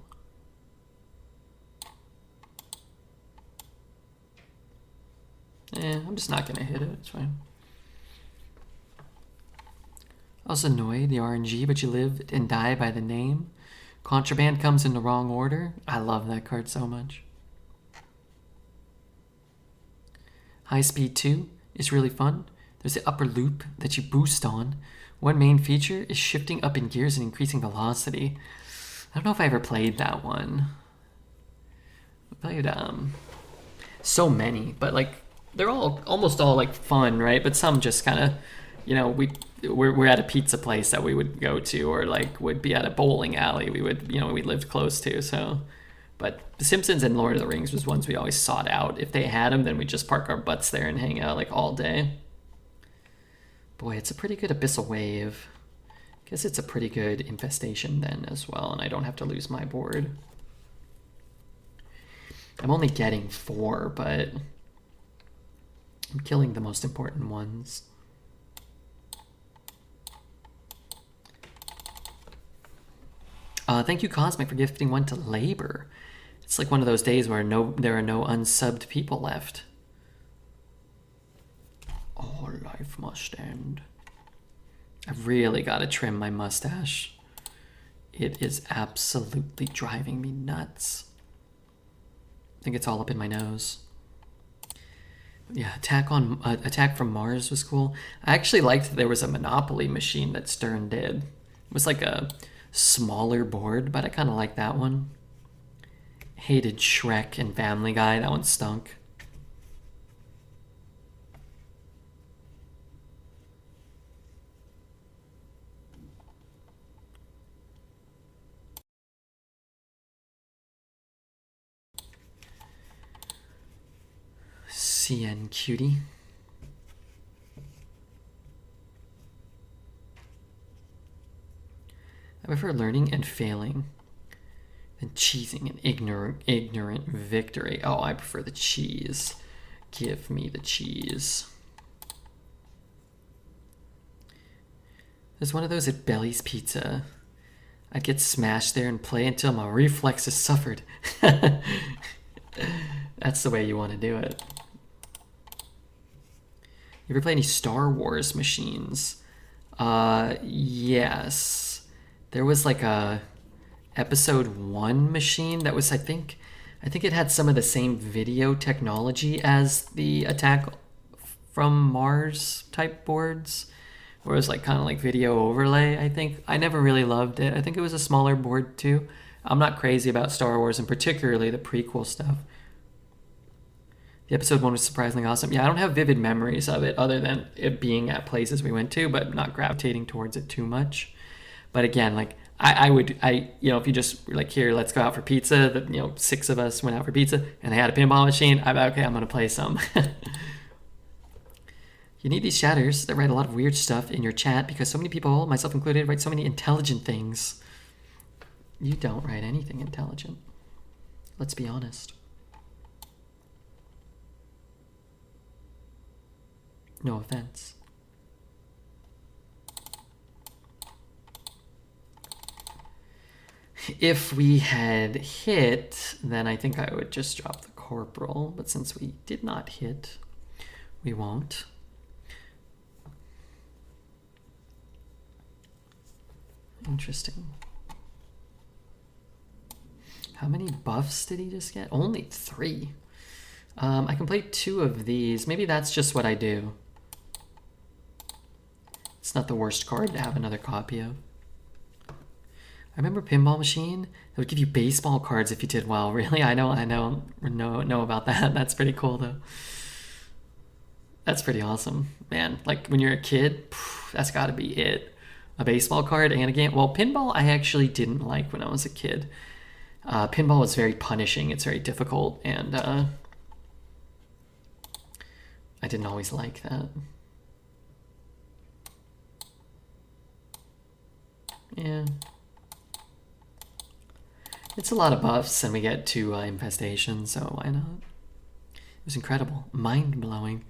S1: I'm just not gonna hit it, it's fine. I was annoyed, the RNG, but you live and die by the name. Contraband comes in the wrong order. I love that card so much. High Speed 2 is really fun. There's the upper loop that you boost on. One main feature is shifting up in gears and increasing velocity. I don't know if I ever played that one. I played so many, but like they're almost all like fun, right? But some just kind of, you know, we're at a pizza place that we would go to, or like would be at a bowling alley we lived close to. So, but The Simpsons and Lord of the Rings was ones we always sought out. If they had them, then we'd just park our butts there and hang out like all day. Boy, it's a pretty good Abyssal Wave. Guess it's a pretty good Infestation then as well, and I don't have to lose my board. I'm only getting 4, but I'm killing the most important ones. Thank you, Cosmic, for gifting one to Labor. It's like one of those days where there are no unsubbed people left. All life must end. I've really got to trim my mustache. It is absolutely driving me nuts. I think it's all up in my nose. Yeah, Attack from Mars was cool. I actually liked that there was a Monopoly machine that Stern did. It was like a smaller board, but I kind of like that one. Hated Shrek and Family Guy. That one stunk. CN Cutie. I prefer learning and failing than cheesing and ignorant victory. Oh, I prefer the cheese. Give me the cheese. There's one of those at Belly's Pizza. I'd get smashed there and play until my reflexes suffered. That's the way you want to do it. You ever play any Star Wars machines? Yes. There was like a episode 1 machine that was, I think it had some of the same video technology as the Attack from Mars type boards, where it was like kind of like video overlay, I think. I never really loved it. I think it was a smaller board too. I'm not crazy about Star Wars, and particularly the prequel stuff. The episode 1 was surprisingly awesome. Yeah, I don't have vivid memories of it other than it being at places we went to, but not gravitating towards it too much. But again, like if you just were like, here, let's go out for pizza, 6 of us went out for pizza and they had a pinball machine, I'm like, okay, I'm going to play some. You need these chatters that write a lot of weird stuff in your chat because so many people, myself included, write so many intelligent things. You don't write anything intelligent. Let's be honest. No offense. If we had hit, then I think I would just drop the corporal. But since we did not hit, we won't. Interesting. How many buffs did he just get? Only 3. I can play 2 of these. Maybe that's just what I do. It's not the worst card to have another copy of. I remember Pinball Machine. They would give you baseball cards if you did well. Really? I know about that. That's pretty cool though. That's pretty awesome. Man, like when you're a kid, that's gotta be it. A baseball card and a game. Well, pinball I actually didn't like when I was a kid. Pinball was very punishing. It's very difficult, and I didn't always like that. Yeah. It's a lot of buffs, and we get 2 infestations, so why not? It was incredible. Mind-blowing.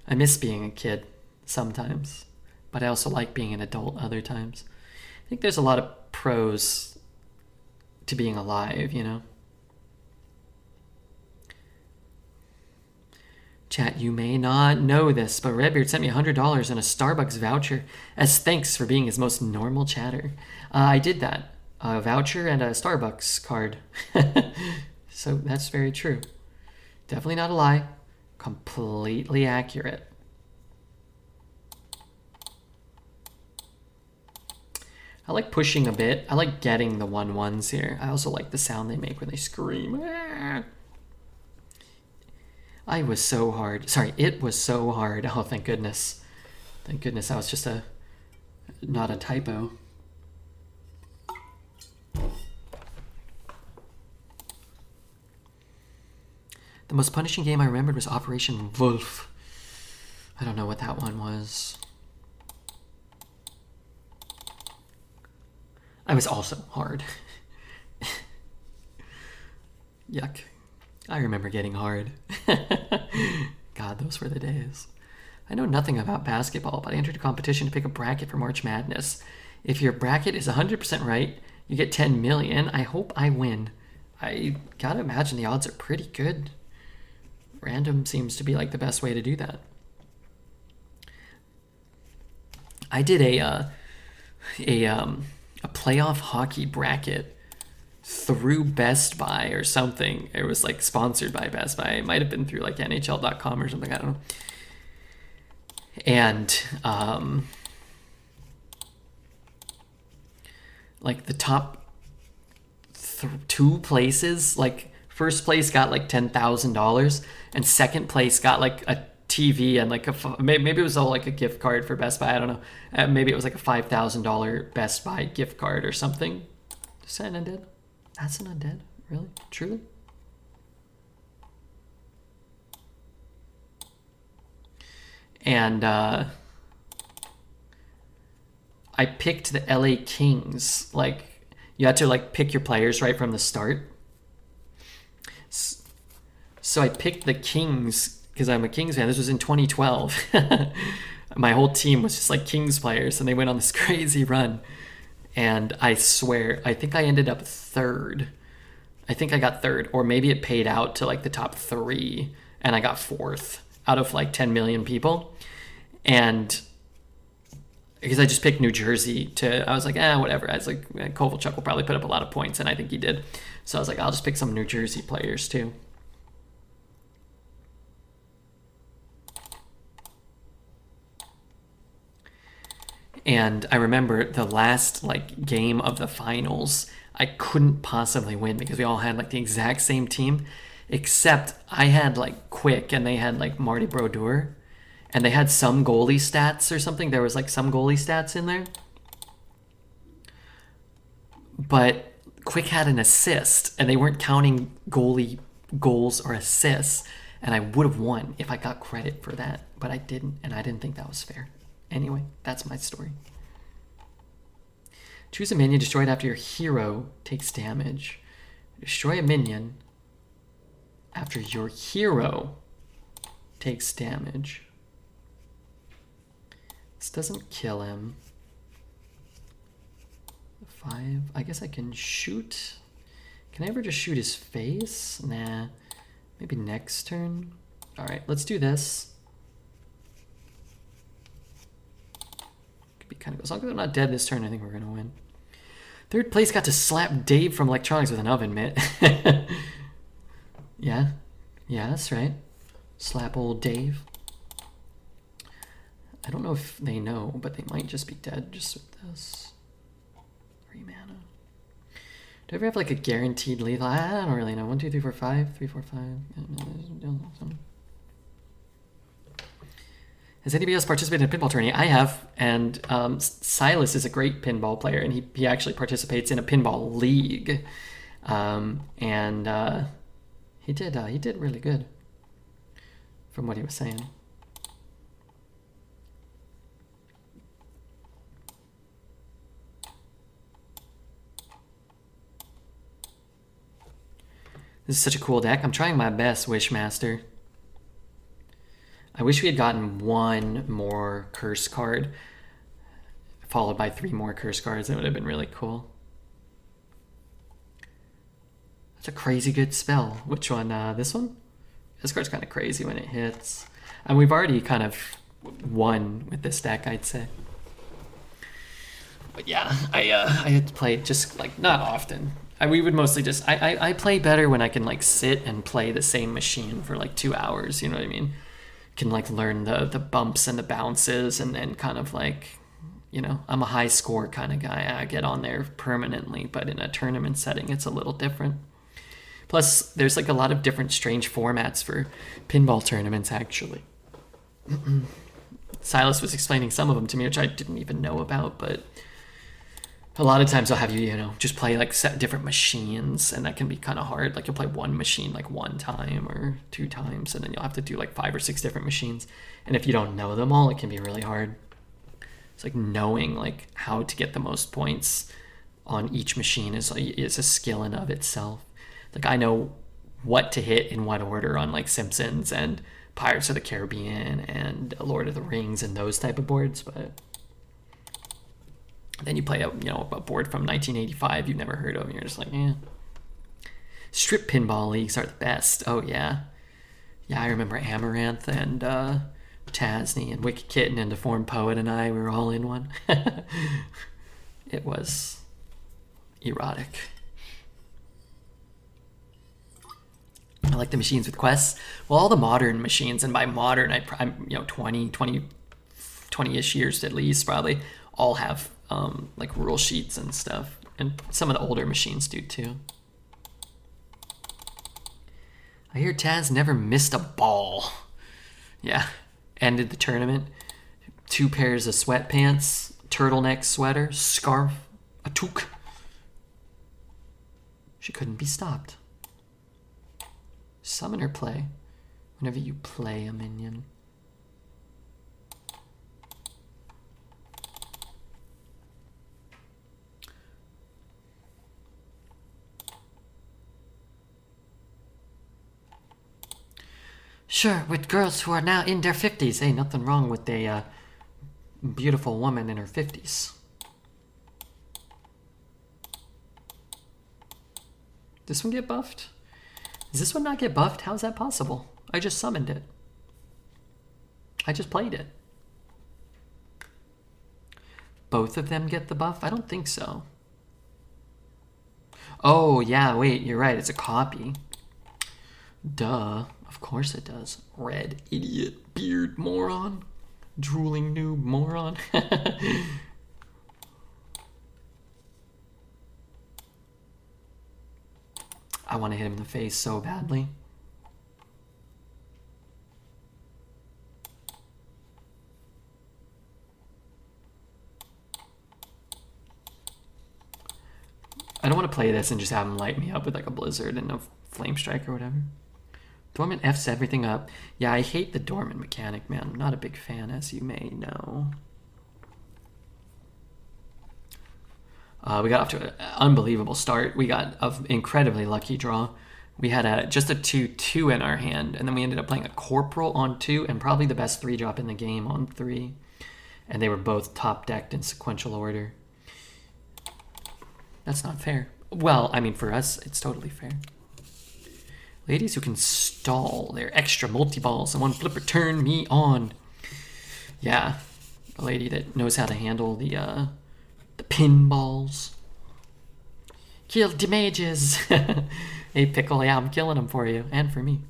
S1: I miss being a kid sometimes, but I also like being an adult other times. I think there's a lot of pros to being alive, you know? Chat, you may not know this, but Redbeard sent me $100 and a Starbucks voucher as thanks for being his most normal chatter. I did that. A voucher and a Starbucks card. So that's very true. Definitely not a lie. Completely accurate. I like pushing a bit. I like getting the 1/1s here. I also like the sound they make when they scream. I was so hard. Sorry, it was so hard. Oh, thank goodness. Thank goodness that was just not a typo. The most punishing game I remembered was Operation Wolf. I don't know what that one was. I was also hard. Yuck. I remember getting hard. God, those were the days. I know nothing about basketball, but I entered a competition to pick a bracket for March Madness. If your bracket is 100% right, you get 10 million. I hope I win. I gotta imagine the odds are pretty good. Random seems to be like the best way to do that. I did a playoff hockey bracket through Best Buy or something. It was like sponsored by Best Buy. It might have been through like NHL.com or something. I don't know. And like the top 2 places, like first place got like $10,000 and second place got like a TV and like maybe it was all like a gift card for Best Buy. I don't know. Maybe it was like a $5,000 Best Buy gift card or something. Is that an undead? That's an undead? Really? Truly? And I picked the LA Kings. Like, you had to like pick your players right from the start. So I picked the Kings because I'm a Kings fan. This was in 2012. My whole team was just like Kings players, and they went on this crazy run. And I swear, I think I ended up 3rd. I think I got 3rd, or maybe it paid out to like the top 3, and I got 4th out of like 10 million people. And because I just picked New Jersey I was like, whatever. I was like, Kovalchuk will probably put up a lot of points, and I think he did. So I was like, I'll just pick some New Jersey players too. And I remember the last like game of the finals, I couldn't possibly win because we all had like the exact same team, except I had like Quick and they had like Marty Brodeur and they had some goalie stats or something. There was like some goalie stats in there. But Quick had an assist and they weren't counting goalie goals or assists. And I would have won if I got credit for that. But I didn't, and I didn't think that was fair. Anyway, that's my story. Choose a minion destroyed after your hero takes damage. Destroy a minion after your hero takes damage. This doesn't kill him. 5. I guess I can shoot. Can I ever just shoot his face? Nah. Maybe next turn. All right, let's do this. Could be kind of. As long as they're not dead this turn, I think we're gonna win. Third place got to slap Dave from Electronics with an oven mitt. Yeah, that's right. Slap old Dave. I don't know if they know, but they might just be dead just with this. 3 mana. Do I ever have like a guaranteed lethal? I don't really know. 1, 2, 3, 4, 5. 3, 4, 5. Has anybody else participated in a pinball tourney? I have, and Silas is a great pinball player, and he actually participates in a pinball league, and he did really good, from what he was saying. This is such a cool deck. I'm trying my best, Wishmaster. I wish we had gotten 1 more curse card, followed by 3 more curse cards. That would have been really cool. That's a crazy good spell. Which one? This one? This card's kind of crazy when it hits. And we've already kind of won with this deck, I'd say. But yeah, I had to play it just like not often. We would mostly just I play better when I can like sit and play the same machine for like 2 hours, you know what I mean? Can like learn the bumps and the bounces and then kind of like, you know, I'm a high score kind of guy. I get on there permanently, but in a tournament setting it's a little different. Plus there's like a lot of different strange formats for pinball tournaments actually. Silas was explaining some of them to me, which I didn't even know about, but a lot of times they'll have you, you know, just play like set different machines, and that can be kind of hard. Like you'll play one machine like 1 time or 2 times, and then you'll have to do like 5 or 6 different machines. And if you don't know them all, it can be really hard. It's like knowing like how to get the most points on each machine is a skill in of itself. Like I know what to hit in what order on like Simpsons and Pirates of the Caribbean and Lord of the Rings and those type of boards, but then you play a board from 1985 you've never heard of, and you're just like, eh. Strip pinball leagues are the best. Oh yeah, I remember Amaranth and Tasney and Wicked Kitten and Deformed Poet and we were all in one. It was erotic. I like the machines with quests. Well, all the modern machines, and by modern I'm 20-ish years at least probably, all have like rule sheets and stuff, and some of the older machines do too. I hear Taz never missed a ball. Yeah, ended the tournament. 2 pairs of sweatpants, turtleneck sweater, scarf, a toque. She couldn't be stopped. Summon or play. Whenever you play a minion. Sure, with girls who are now in their 50s. Ain't nothing wrong with a beautiful woman in her 50s. This one get buffed? Does this one not get buffed? How's that possible? I just summoned it. I just played it. Both of them get the buff? I don't think so. Oh, yeah, wait, you're right. It's a copy. Duh. Of course it does. Red idiot beard moron. Drooling noob moron. I want to hit him in the face so badly. to play this and just have him light me up with like a blizzard and a flame strike or whatever. Dormant F's everything up. Yeah, I hate the dormant mechanic, man. I'm not a big fan, as you may know. We got off to an unbelievable start. We got an incredibly lucky draw. We had just a 2/2 in our hand, and then we ended up playing a Corporal on 2, and probably the best 3-drop in the game on 3. And they were both top-decked in sequential order. That's not fair. Well, I mean, for us, it's totally fair. Ladies who can stall their extra multi-balls and one flipper turn me on. Yeah, a lady that knows how to handle the pinballs. Kill the mages. Hey, Pickle, yeah, I'm killing them for you and for me.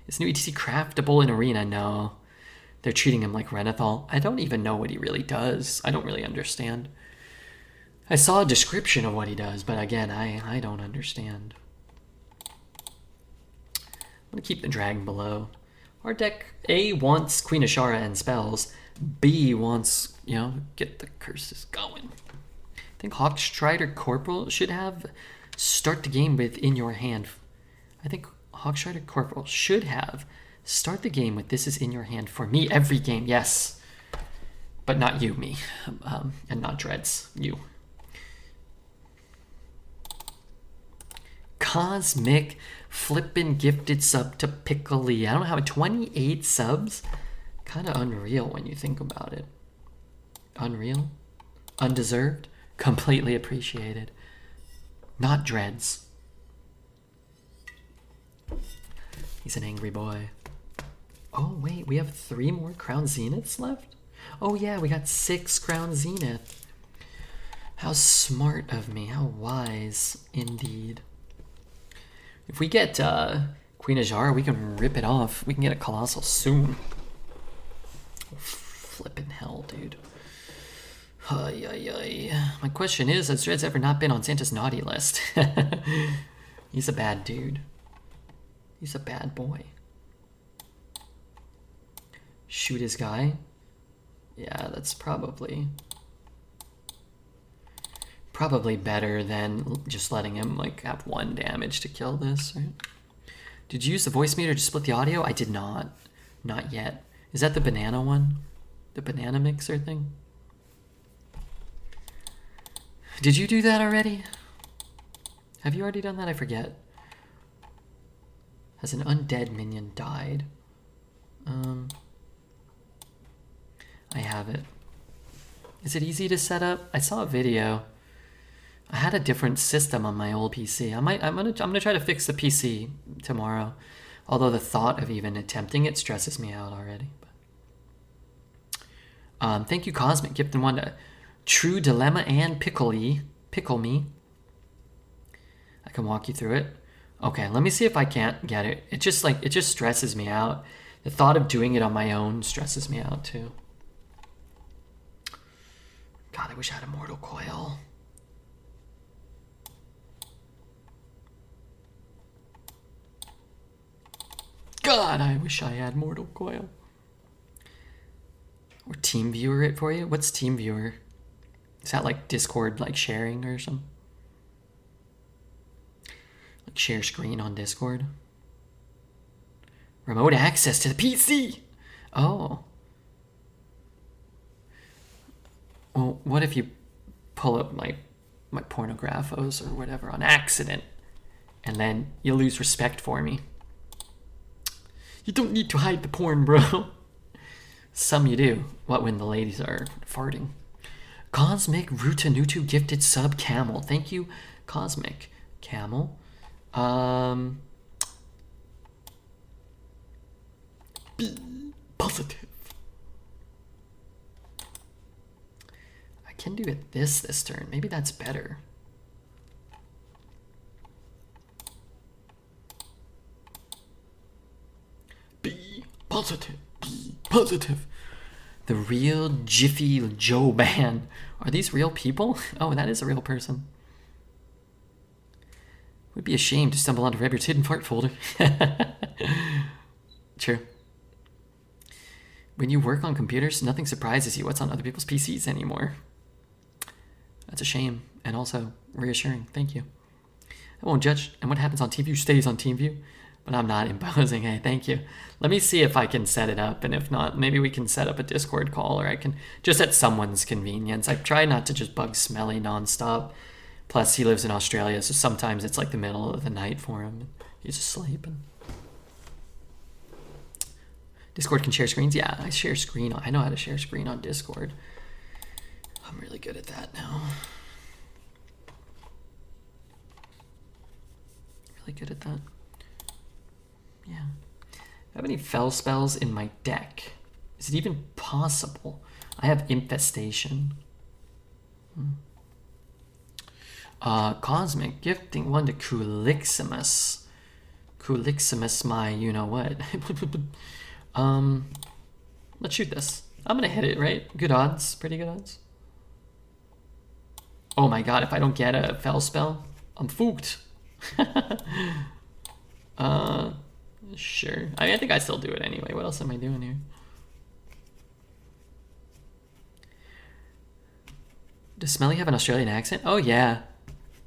S1: Is new ETC craftable in Arena? No. They're treating him like Renethal. I don't even know what he really does. I don't really understand. I saw a description of what he does, but again, I don't understand. I'm going to keep the dragon below. Our deck, A, wants Queen Azshara and spells. B, wants, you know, get the curses going. I think Hawkstrider Corporal should have start the game with in your hand. I think Hawkstrider Corporal should have start the game with this is in your hand for me every game. Yes. But not you, me. And not Dreads. You. Cosmic flippin' gifted sub to Pickly. I don't know how 28 subs. Kind of unreal when you think about it. Unreal. Undeserved. Completely appreciated. Not Dreads. He's an angry boy. Oh wait, we have 3 more Crown Zeniths left? Oh yeah, we got 6 Crown Zenith. How smart of me. How wise indeed. If we get Queen Azshara, we can rip it off. We can get a Colossal soon. Flippin' hell, dude. My question is, has Dreads ever not been on Santa's naughty list? He's a bad dude. He's a bad boy. Shoot his guy? Yeah, that's probably better than just letting him like have 1 damage to kill this, right? Did you use the voice meter to split the audio? I did not. Not yet. Is that the banana one? The banana mixer thing? Did you do that already? Have you already done that? I forget. Has an undead minion died? I have it. Is it easy to set up? I saw a video. I had a different system on my old PC. I'm gonna try to fix the PC tomorrow. Although the thought of even attempting it stresses me out already. Thank you, Cosmic Gifted One. True Dilemma and Pickle Me. I can walk you through it. Okay, let me see if I can't get it. It just stresses me out. The thought of doing it on my own stresses me out too. God, I wish I had a Mortal Coil. God, I wish I had Mortal Coil. Or Team Viewer it for you? What's Team Viewer? Is that like Discord, like sharing or something? Like share screen on Discord? Remote access to the PC! Oh. Well, what if you pull up my pornographos or whatever on accident, and then you lose respect for me? You don't need to hide the porn, bro. Some you do. What when the ladies are farting? Cosmic Rutanutu gifted sub Camel. Thank you, Cosmic Camel. Be positive. I can do it this turn. Maybe that's better. Be positive. Be positive. The real Jiffy Joe Band. Are these real people? Oh, that is a real person. Would be ashamed to stumble onto Redbeard's hidden fart folder. True. When you work on computers, nothing surprises you what's on other people's PCs anymore. That's a shame. and also reassuring. Thank you. I won't judge, and what happens on TeamView stays on TeamView, but I'm not imposing. Hey, thank you. Let me see if I can set it up, and if not, maybe we can set up a Discord call, or I can just at someone's convenience. I try not to just bug Smelly nonstop. Plus, he lives in Australia, so sometimes it's like the middle of the night for him. He's asleep. And Discord can share screens? Yeah, I share screen. I know how to share screen on Discord. I'm really good at that now. Really good at that. Yeah. Do I have any fell spells in my deck? Is it even possible? I have Infestation. Cosmic Gifting 1 to Kuliximus. Kuliximus, my you-know-what. Let's shoot this. I'm gonna hit it, right? Good odds. Pretty good odds. Oh my god, if I don't get a fell spell, I'm fooked. Sure. I think I still do it anyway. What else am I doing here? Does Smelly have an Australian accent? Oh yeah.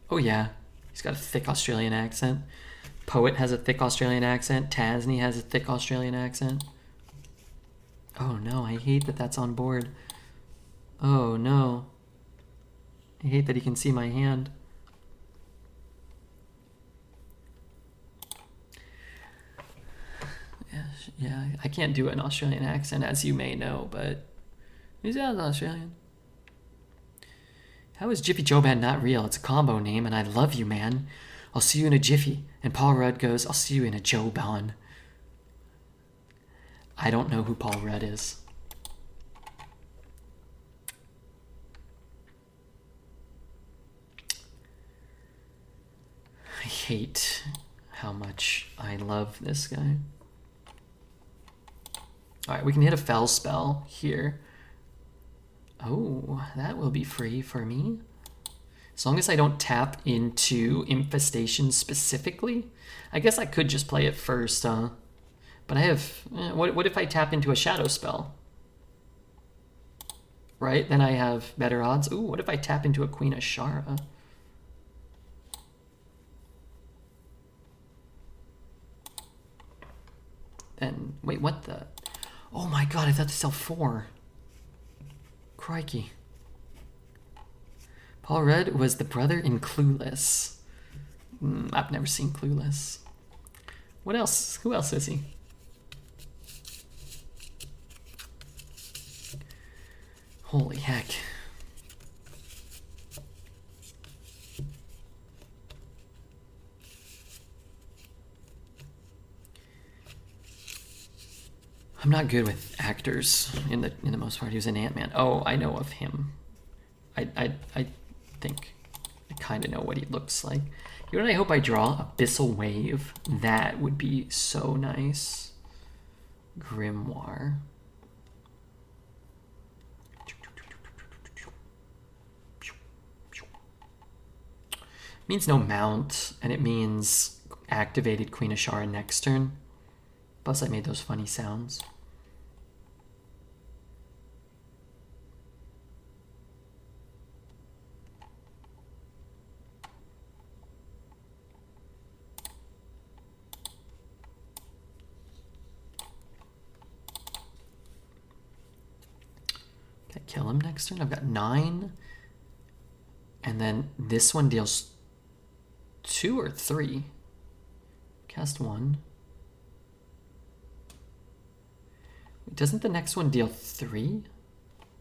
S1: Oh yeah. He's got a thick Australian accent. Poet has a thick Australian accent. Tasney has a thick Australian accent. Oh no, I hate that that's on board. Oh no. I hate that he can see my hand. Yeah, I can't do an Australian accent, as you may know, but he's Australian. How is Jiffy Joban not real? It's a combo name, and I love you, man. I'll see you in a jiffy. And Paul Rudd goes, I'll see you in a Joban. I don't know who Paul Rudd is. I hate how much I love this guy. Alright, we can hit a fell spell here. Oh, that will be free for me. As long as I don't tap into Infestation specifically. I guess I could just play it first, but I have... what if I tap into a Shadow spell? Right, then I have better odds. Ooh, what if I tap into a Queen Azshara? Then, wait, what the... Oh my god, I thought to sell 4. Crikey. Paul Rudd was the brother in Clueless. I've never seen Clueless. What else? Who else is he? Holy heck. I'm not good with actors in the most part. He was in Ant-Man. Oh, I know of him. I think I kind of know what he looks like. You know what I hope I draw? Abyssal Wave. That would be so nice. Grimoire. Means no mount, and it means activated Queen Azshara next turn. Plus I made those funny sounds. Can I kill him next turn? I've got 9. And then this one deals 2 or 3. Cast 1. Doesn't the next one deal 3?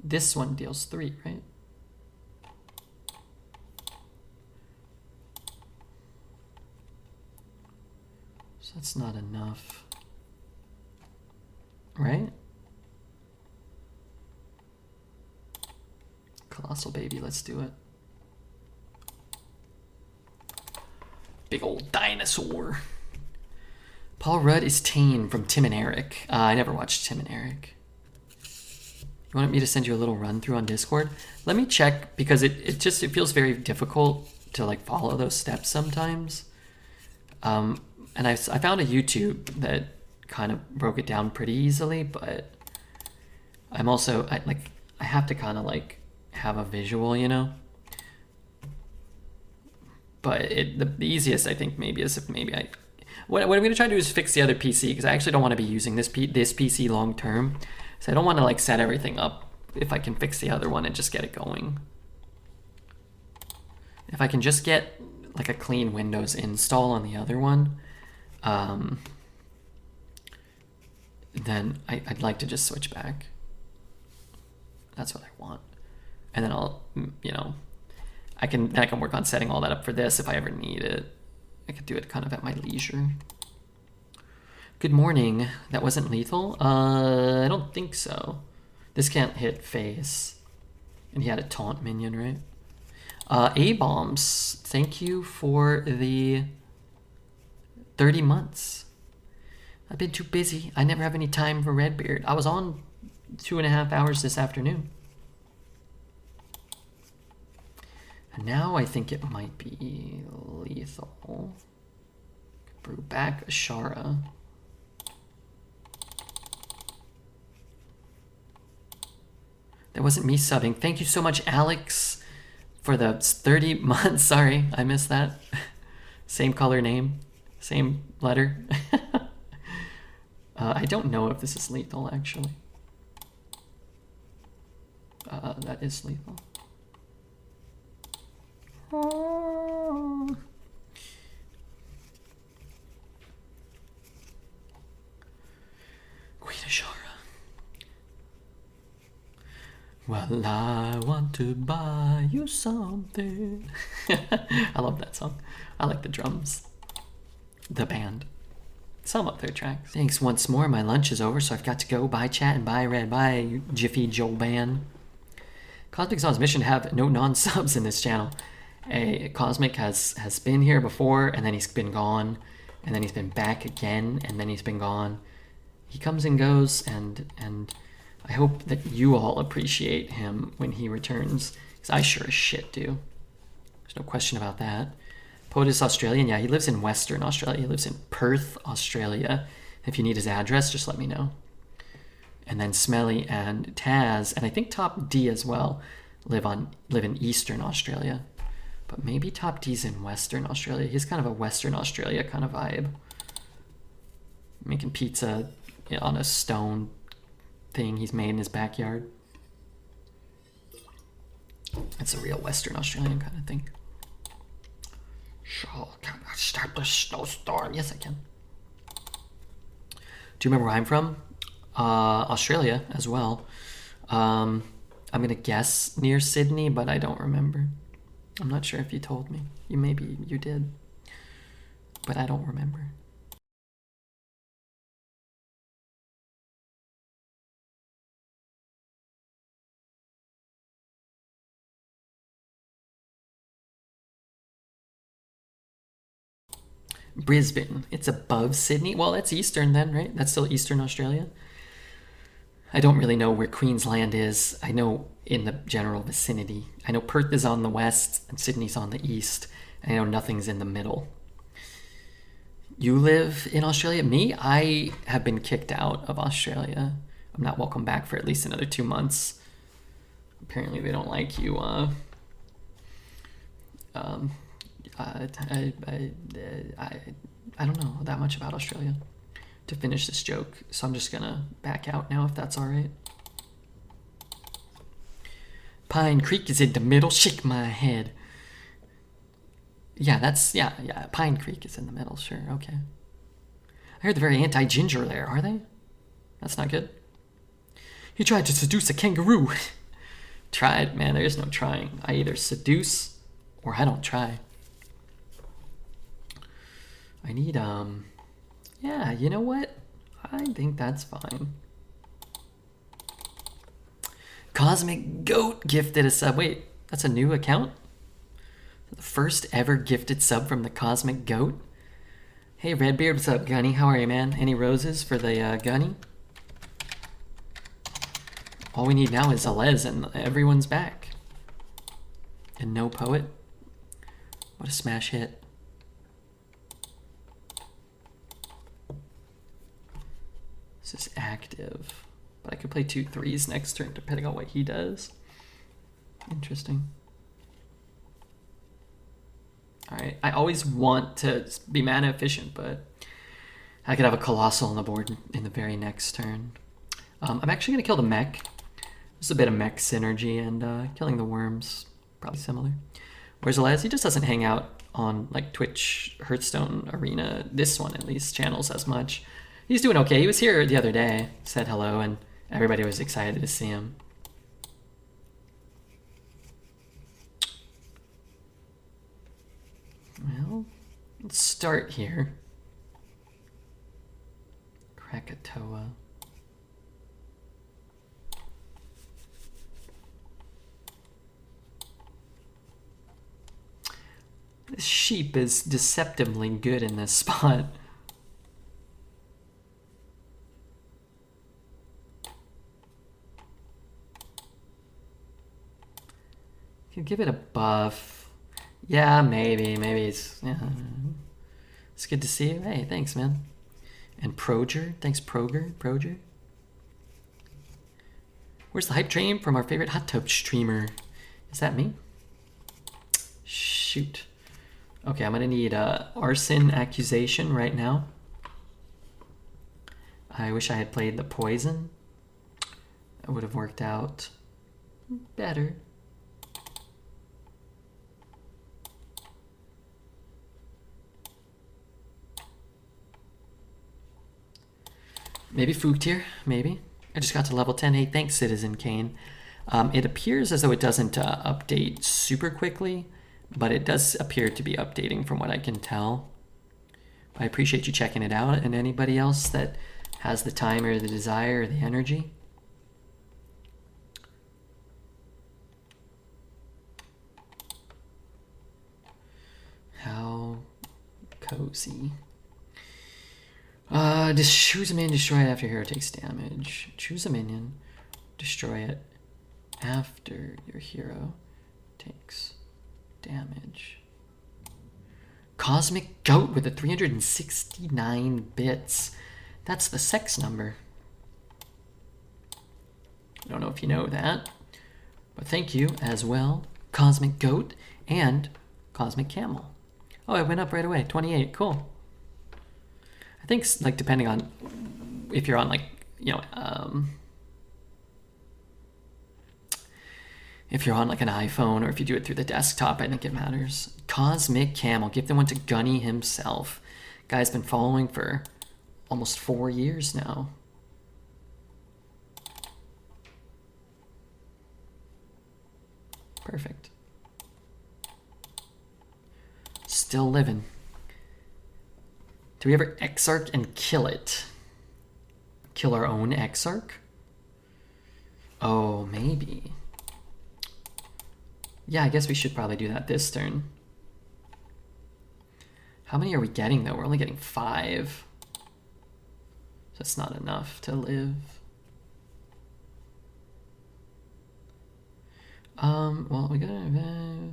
S1: This one deals 3, right? So that's not enough. Right? Colossal Baby, let's do it. Big old dinosaur. Paul Rudd is Tane from Tim and Eric. I never watched Tim and Eric. You want me to send you a little run through on Discord? Let me check, because it feels very difficult to like follow those steps sometimes. And I found a YouTube that kind of broke it down pretty easily, but I have to kind of like have a visual, you know? But the easiest, I think, maybe is if maybe what I'm going to try to do is fix the other PC, because I actually don't want to be using this PC long term. So I don't want to like set everything up if I can fix the other one and just get it going. If I can just get like a clean Windows install on the other one, then I'd like to just switch back. That's what I want. And then I'll, you know, I can work on setting all that up for this if I ever need it. I could do it kind of at my leisure. Good morning. That wasn't lethal? I don't think so. This can't hit face. And he had a taunt minion, right? A-bombs, thank you for the 30 months. I've been too busy. I never have any time for Redbeard. I was on 2.5 hours this afternoon. And now I think it might be lethal. Brew back Azshara. That wasn't me subbing. Thank you so much, Alex, for the 30 months. Sorry, I missed that. Same color name, same letter. I don't know if this is lethal, actually. That is lethal. Queen Azshara. Well, I want to buy you something. I love that song. I like the drums. The band. Sum up their tracks. Thanks once more. My lunch is over, so I've got to go. Bye, chat, and bye, Red. Bye, Jiffy Joel Band. Cosmic is on his mission to have no non-subs in this channel. Cosmic has been here before, and then he's been gone, and then he's been back again, and then he's been gone. He comes and goes, and I hope that you all appreciate him when he returns, because I sure as shit do. There's no question about that. Poet is Australian. Yeah, he lives in Western Australia. He lives in Perth, Australia. If you need his address, just let me know. And then Smelly and Taz, and I think Top D as well, live in Eastern Australia. But maybe Top D's in Western Australia. He's kind of a Western Australia kind of vibe. Making pizza on a stone thing he's made in his backyard. It's a real Western Australian kind of thing. Sure, can I start the snowstorm? Yes, I can. Do you remember where I'm from? Australia as well. I'm gonna guess near Sydney, but I don't remember. I'm not sure if you told me. Maybe you did, but I don't remember. Brisbane. It's above Sydney. Well, that's Eastern then, right? That's still Eastern Australia. I don't really know where Queensland is. I know in the general vicinity. I know Perth is on the west and Sydney's on the east. I know nothing's in the middle. You live in Australia? Me? I have been kicked out of Australia. I'm not welcome back for at least another 2 months. Apparently they don't like you. I don't know that much about Australia to finish this joke, so I'm just gonna back out now if that's all right. Pine Creek is in the middle. Shake my head. Yeah, yeah. Pine Creek is in the middle. Sure, okay. I heard they're very anti-ginger there. Are they? That's not good. He tried to seduce a kangaroo. Tried, man. There is no trying. I either seduce or I don't try. I need, yeah, you know what? I think that's fine. Cosmic Goat gifted a sub. Wait, that's a new account? The first ever gifted sub from the Cosmic Goat? Hey, Redbeard, what's up, Gunny? How are you, man? Any roses for the Gunny? All we need now is a Les and everyone's back. And no Poet. What a smash hit. This is active, but I could play 2 3s next turn depending on what he does. Interesting. Alright, I always want to be mana efficient, but I could have a Colossal on the board in the very next turn. I'm actually going to kill the mech. There's a bit of mech synergy, and killing the worms, probably similar. Whereas Alez, he just doesn't hang out on like Twitch, Hearthstone, Arena, this one at least, channels as much. He's doing okay. He was here the other day, said hello, and everybody was excited to see him. Well, let's start here. Krakatoa. This sheep is deceptively good in this spot. Could give it a buff. Yeah, maybe it's... Yeah. It's good to see you. Hey, thanks, man. And Proger. Thanks, Proger. Where's the hype train from our favorite hot tub streamer? Is that me? Shoot. Okay, I'm gonna need a arson accusation right now. I wish I had played the poison. That would have worked out better. Maybe Fugtier, maybe. I just got to level 10. Hey, thanks, Citizen Kane. It appears as though it doesn't update super quickly, but it does appear to be updating from what I can tell. I appreciate you checking it out, and anybody else that has the time or the desire or the energy. How cozy. Choose a minion, destroy it after your hero takes damage. Choose a minion, destroy it after your hero takes damage. Cosmic Goat with a 369 bits. That's the sex number. I don't know if you know that, but thank you as well, Cosmic Goat and Cosmic Camel. Oh, it went up right away, 28, cool. I think, like, depending on if you're on, like, you know, if you're on, like, an iPhone or if you do it through the desktop, I think it matters. Cosmic Camel, give them one to Gunny himself. Guy's been following for almost 4 years now. Perfect. Still living. Do we ever Exarch and kill it? Kill our own Exarch? Oh, maybe. Yeah, I guess we should probably do that this turn. How many are we getting, though? We're only getting 5. That's not enough to live. Well, we gotta...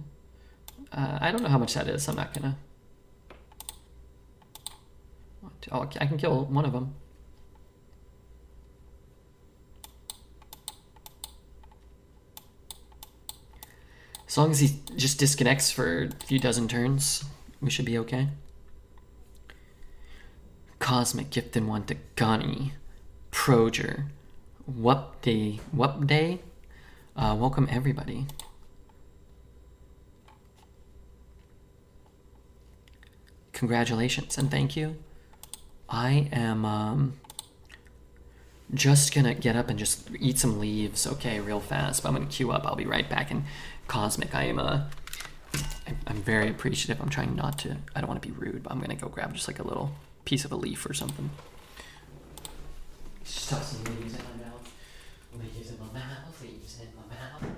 S1: I don't know how much that is. I'm not gonna... Oh, I can kill one of them. As long as he just disconnects for a few dozen turns, we should be okay. Cosmic Gift and one to Gunny. Proger. Wupday. Welcome everybody. Congratulations and thank you. I am just gonna get up and just eat some leaves, okay, real fast. But I'm gonna queue up. I'll be right back. And Cosmic, I'm very appreciative. I'm trying not to. I don't want to be rude, but I'm gonna go grab just like a little piece of a leaf or something. Stuff some leaves in my mouth. Leaves in my mouth. Leaves in my mouth.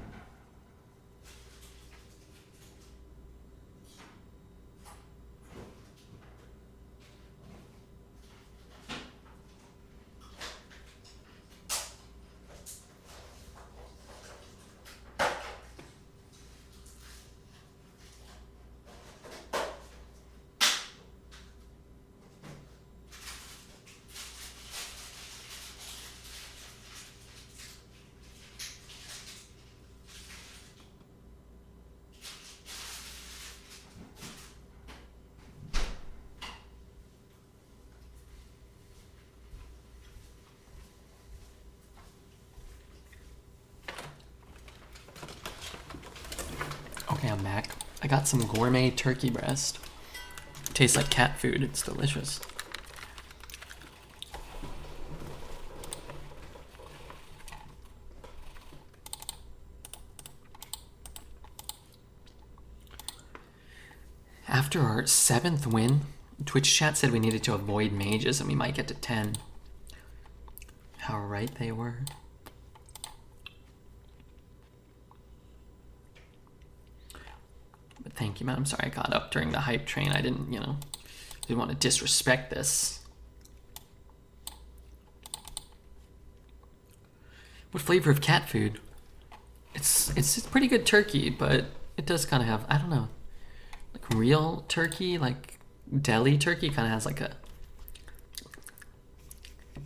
S1: I'm back. I got some gourmet turkey breast. Tastes like cat food. It's delicious. After our 7th win, Twitch chat said we needed to avoid mages and we might get to 10. How right they were. But thank you, man. I'm sorry I got up during the hype train. I didn't, didn't want to disrespect this. What flavor of cat food? It's pretty good turkey, but it does kind of have, I don't know, like real turkey, like deli turkey kind of has like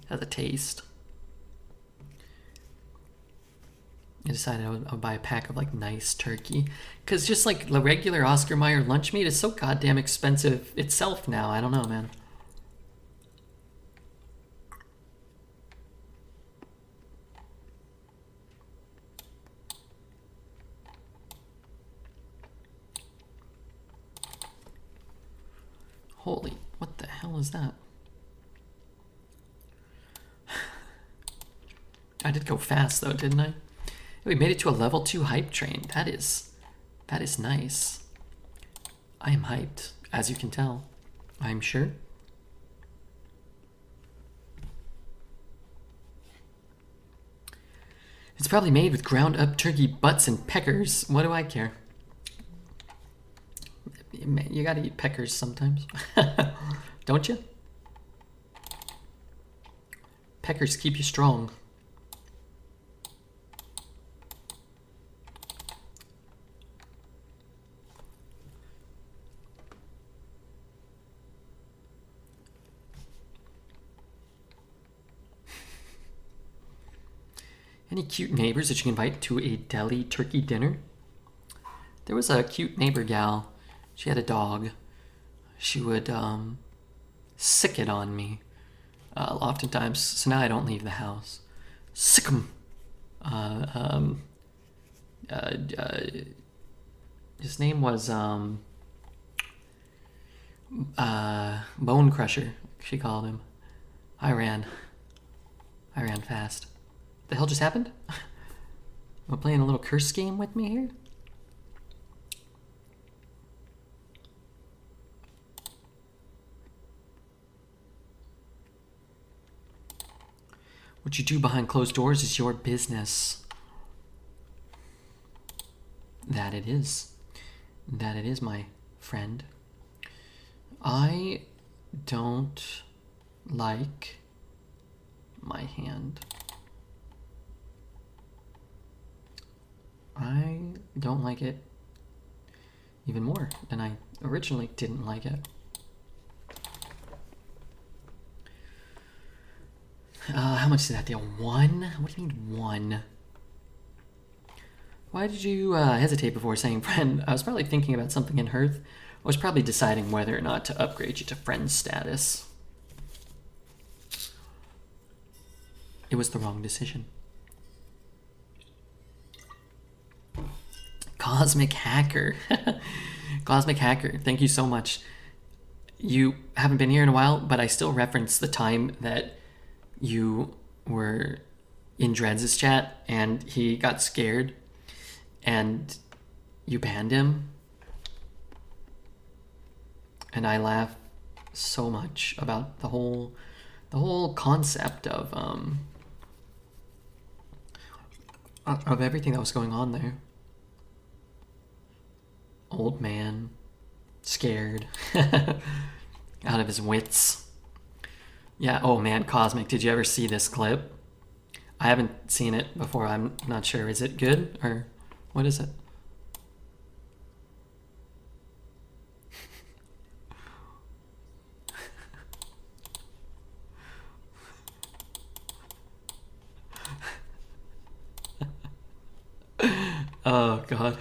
S1: has a taste. I decided I would buy a pack of like nice turkey, because just like the regular Oscar Mayer lunch meat is so goddamn expensive itself now. I don't know, man. Holy, what the hell is that? I did go fast though, didn't I? We made it to a level 2 hype train. That is nice. I am hyped, as you can tell, I'm sure. It's probably made with ground up turkey butts and peckers. What do I care? You gotta eat peckers sometimes. Don't you? Peckers keep you strong. Any cute neighbors that you can invite to a deli turkey dinner? There was a cute neighbor gal. She had a dog. She would sick it on me oftentimes, so now I don't leave the house. Sick 'em. His name was Bone Crusher, she called him. I ran fast. The hell just happened? Am I playing a little curse game with me here? What you do behind closed doors is your business. That it is. That it is, my friend. I don't like my hand. I don't like it even more than I originally didn't like it. How much is that deal? 1? What do you mean 1? Why did you hesitate before saying friend? I was probably thinking about something in Hearth. I was probably deciding whether or not to upgrade you to friend status. It was the wrong decision. Cosmic Hacker. Cosmic Hacker, thank you so much. You haven't been here in a while, but I still reference the time that you were in Dreads' chat and he got scared and you banned him. And I laugh so much about the whole concept of everything that was going on there. Old man, scared, out of his wits. Yeah, oh man, Cosmic, did you ever see this clip? I haven't seen it before, I'm not sure. Is it good, or what is it? Oh god.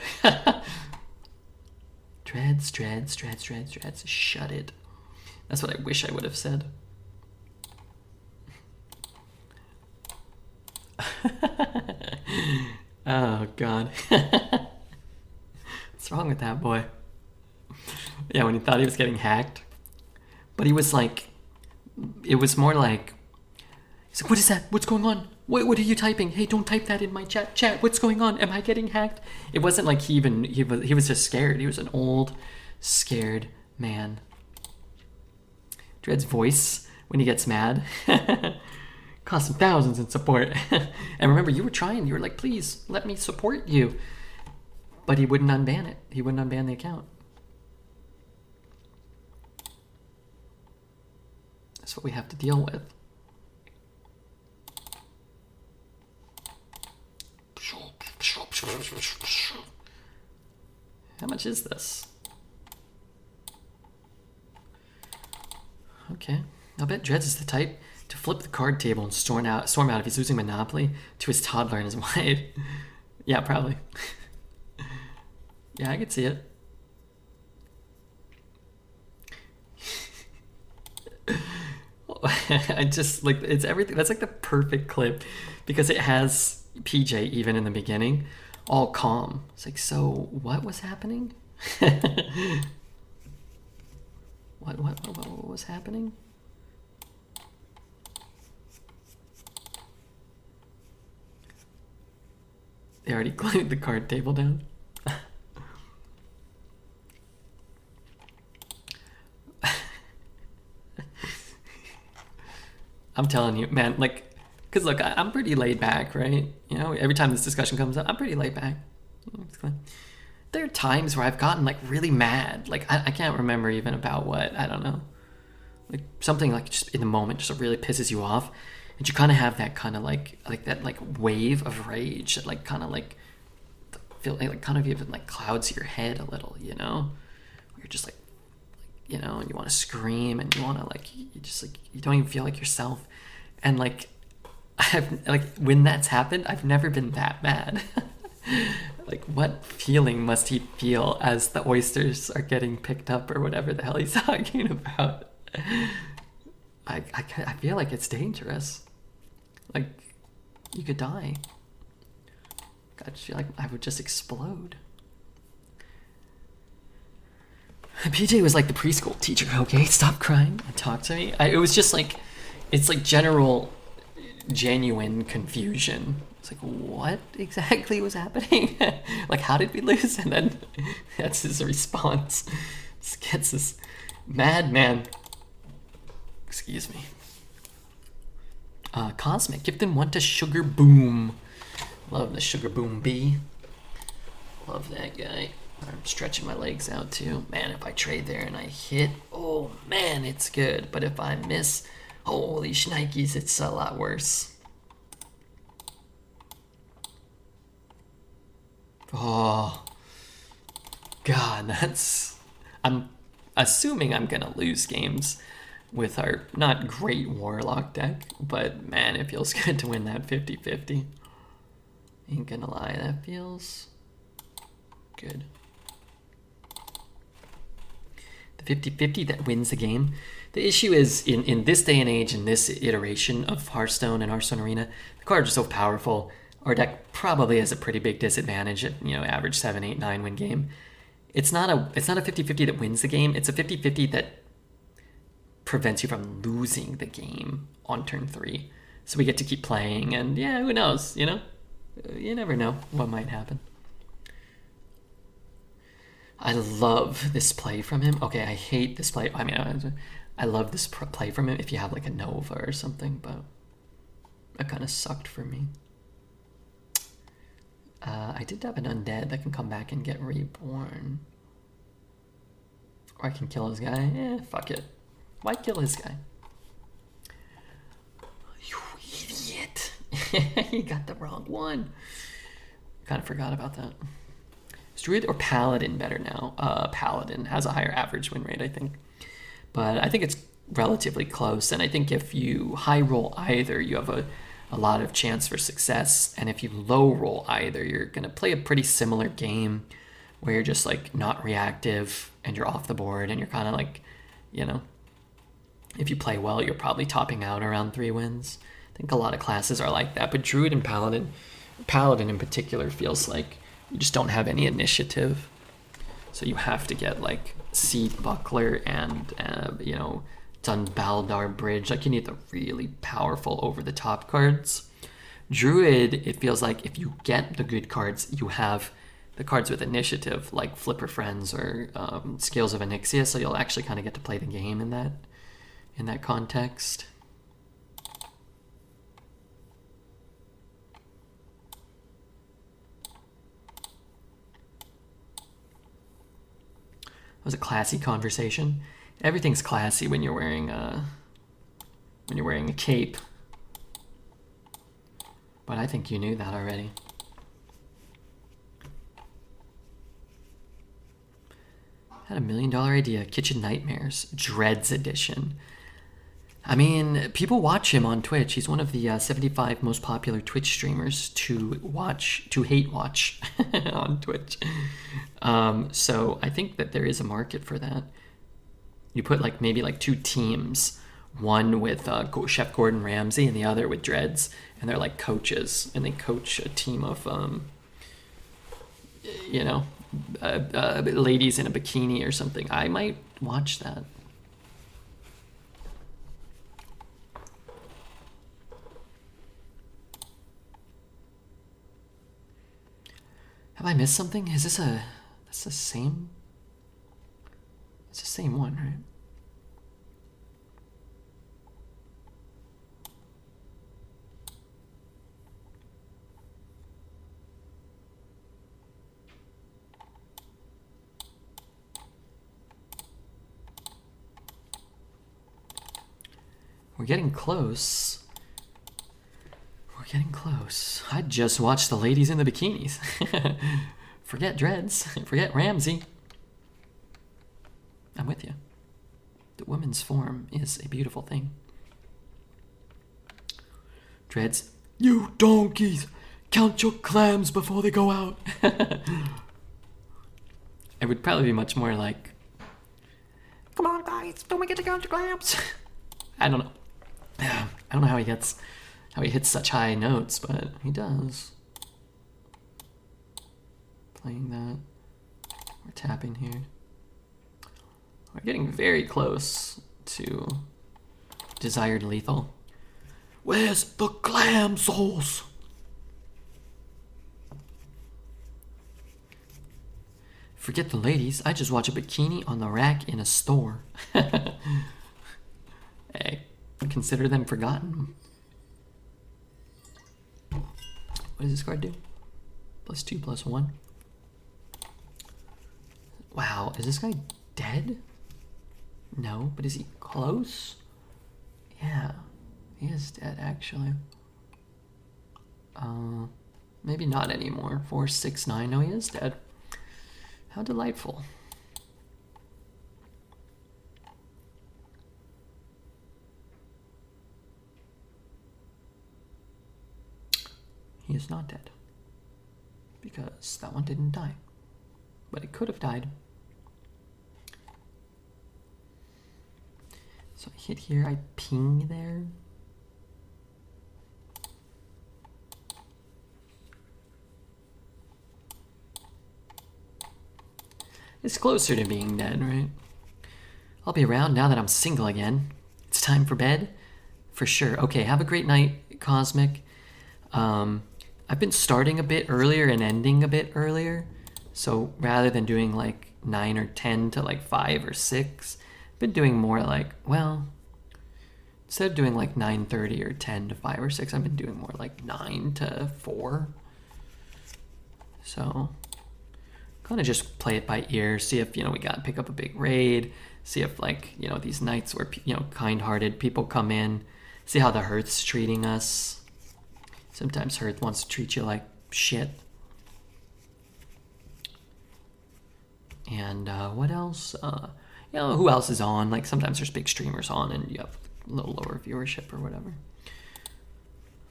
S1: Dreads, dreads, dreads, dreads, dreads. Shut it. That's what I wish I would have said. Oh god. It's What's wrong with that boy? Yeah, when he thought he was getting hacked. But he was like, it was more like, he's like, what is that? What's going on? What are you typing? Hey, don't type that in my chat. Chat, what's going on? Am I getting hacked? It wasn't like he was just scared. He was an old, scared man. Dread's voice when he gets mad. Cost him thousands in support. And remember, you were like, please let me support you. But he wouldn't unban it. He wouldn't unban the account. That's what we have to deal with. How much is this? Okay. I'll bet Dreads is the type to flip the card table and storm out if he's losing Monopoly to his toddler and his wife. Yeah, probably. Yeah, I could see it. I just like, it's everything. That's like the perfect clip because it has PJ even in the beginning, all calm. It's like, so what was happening? What was happening? They already glued the card table down. I'm telling you, man, like, because look, I'm pretty laid back, right? You know, every time this discussion comes up, I'm pretty laid back. There are times where I've gotten like really mad. Like, I can't remember even about what, I don't know. Like something like just in the moment just really pisses you off. And you kind of have that kind of like that like wave of rage that like kind of like feel like kind of even like clouds your head a little, you know? Where you're just like, you know, and you want to scream and you want to like, you just like, you don't even feel like yourself. And like, I've like, when that's happened, I've never been that mad. Like, what feeling must he feel as the oysters are getting picked up or whatever the hell he's talking about? I feel like it's dangerous. Like, you could die. I feel like I would just explode. PJ was like the preschool teacher. Okay, stop crying and talk to me. It was just like, it's like general, genuine confusion. It's like, what exactly was happening? Like, how did we lose? And then that's his response. Just gets this madman. Excuse me. Cosmic, give them one to Sugar Boom. Love the Sugar Boom B. Love that guy. I'm stretching my legs out too. Man, if I trade there and I hit, oh man, it's good. But if I miss, holy shnikes, it's a lot worse. Oh, God, that's... I'm assuming I'm gonna lose games with our not great Warlock deck, but man, it feels good to win that 50-50. Ain't gonna lie, that feels good. The 50-50 that wins the game. The issue is, in this day and age, in this iteration of Hearthstone and Hearthstone Arena, the cards are so powerful, our deck probably has a pretty big disadvantage at, you know, average 7, 8, 9 win game. It's not a 50-50 that wins the game, it's a 50-50 that prevents you from losing the game on turn 3. So we get to keep playing, and yeah, who knows, you know? You never know what might happen. I love this play from him. Okay, I hate this play. I mean, I love this play from him if you have like a Nova or something, but that kind of sucked for me. I did have an undead that can come back and get reborn. Or I can kill his guy. Eh, fuck it. Why kill his guy? You idiot. You got the wrong one. Kind of forgot about that. Is Druid or Paladin better now? Paladin has a higher average win rate, I think. But I think it's relatively close. And I think if you high roll either, you have a lot of chance for success. And if you low roll either, you're going to play a pretty similar game where you're just like not reactive and you're off the board and you're kind of like, you know, if you play well, you're probably topping out around 3 wins. I think a lot of classes are like that, but Druid and Paladin in particular feels like you just don't have any initiative. So you have to get like Seed Buckler and you know, Dunbaldar Bridge. Like you need the really powerful over-the-top cards. Druid, it feels like if you get the good cards, you have the cards with initiative, like Flipper Friends or Scales of Onyxia, so you'll actually kind of get to play the game in that context. It was a classy conversation. Everything's classy when you're wearing a cape. But I think you knew that already. Had $1 million idea. Kitchen Nightmares, Dreads Edition. I mean, people watch him on Twitch. He's one of the 75 most popular Twitch streamers to hate watch on Twitch. So I think that there is a market for that. You put like maybe like 2 teams, one with Chef Gordon Ramsay and the other with Dreads, and they're like coaches, and they coach a team of you know, ladies in a bikini or something. I might watch that. Have I missed something? Is this that's the same? It's the same one, right? We're getting close. We're getting close. I just watched the ladies in the bikinis. Forget Dreads. Forget Ramsey. I'm with you. The women's form is a beautiful thing. Dreads. You donkeys! Count your clams before they go out. It would probably be much more like, come on guys, don't we get to count your clams? I don't know. I don't know how he hits such high notes, but he does. Playing that. We're tapping here. We're getting very close to desired lethal. Where's the clam sauce? Forget the ladies. I just watch a bikini on the rack in a store. Hey, consider them forgotten. What does this card do? +2/+1. Wow, is this guy dead? No, but is he close? Yeah, he is dead actually. Maybe not anymore. 4, 6, 9. No, he is dead. How delightful. He is not dead. Because that one didn't die. But it could have died. So I hit here, I ping there. It's closer to being dead, right? I'll be around now that I'm single again. It's time for bed? For sure. Okay, have a great night, Cosmic. I've been starting a bit earlier and ending a bit earlier. So rather than doing like 9 or 10 to like 5 or 6, I've been doing more like, well, instead of doing like 9:30 or 10 to 5 or 6, I've been doing more like 9 to 4. So kind of just play it by ear, see if, you know, we got to pick up a big raid, see if like, you know, these nights where, you know, kind-hearted people come in, see how the Hearth's treating us. Sometimes Hearth wants to treat you like shit. And what else? You know, who else is on? Like sometimes there's big streamers on and you have a little lower viewership or whatever.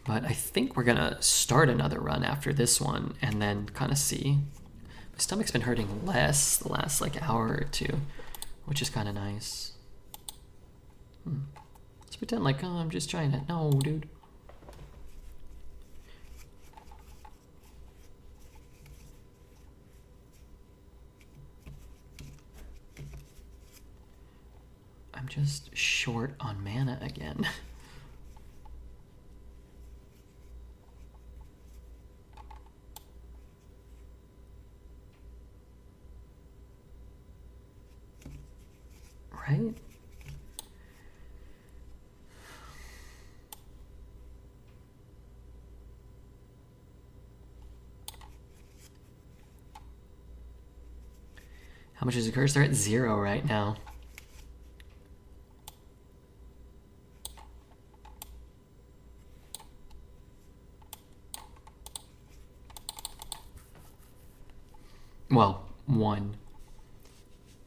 S1: But I think we're gonna start another run after this one and then kind of see. My stomach's been hurting less the last like hour or two, which is kind of nice. Let's pretend like, oh, I'm just trying to. No, dude. I'm just short on mana again. Right? How much is the curse? They're at 0 right now. Well, 1.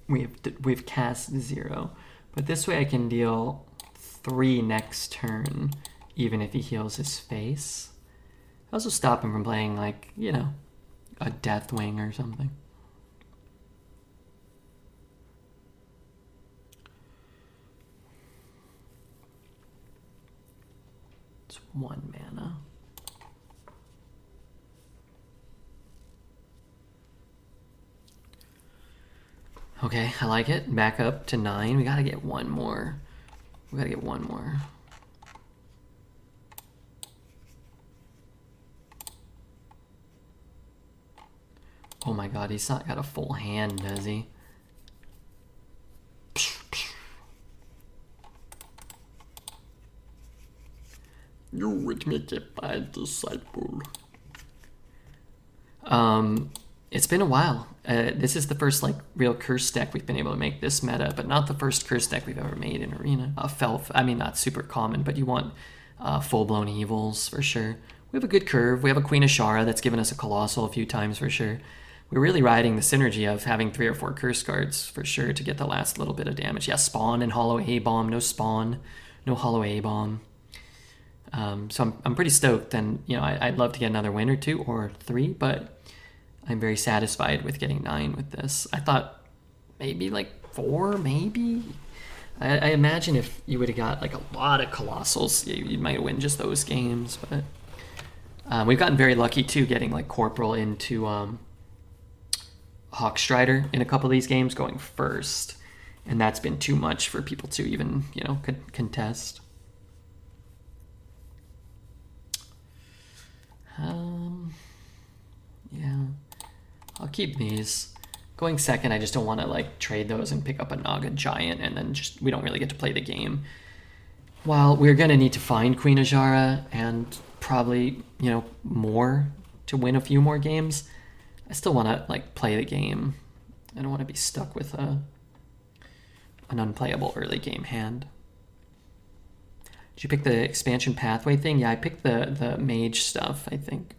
S1: We've cast 0. But this way I can deal 3 next turn, even if he heals his face. I also stop him from playing, like, you know, a Deathwing or something. It's 1 mana. Okay, I like it. Back up to 9. We gotta get one more. We gotta get one more. Oh my god, he's not got a full hand, does he? You would make a bad disciple. It's been a while. This is the first like real curse deck we've been able to make this meta, but not the first curse deck we've ever made in Arena. I mean, not super common, but you want full-blown evils for sure. We have a good curve. We have a Queen Azshara that's given us a Colossal a few times for sure. We're really riding the synergy of having 3 or 4 curse cards for sure to get the last little bit of damage. Yeah, spawn and hollow A-bomb. No spawn, no hollow A-bomb. So I'm pretty stoked, and you know I'd love to get another win or 2 or 3, but I'm very satisfied with getting 9 with this. I thought maybe like 4, maybe. I imagine if you would have got like a lot of Colossals, you might win just those games. But we've gotten very lucky too, getting like Corporal into Hawkstrider in a couple of these games, going first, and that's been too much for people to even contest. Yeah, I'll keep these. Going second, I just don't want to like trade those and pick up a Naga Giant, and then just we don't really get to play the game. While we're gonna need to find Queen Azshara and probably more to win a few more games, I still want to like play the game. I don't want to be stuck with an unplayable early game hand. Did you pick the expansion pathway thing? Yeah, I picked the mage stuff, I think.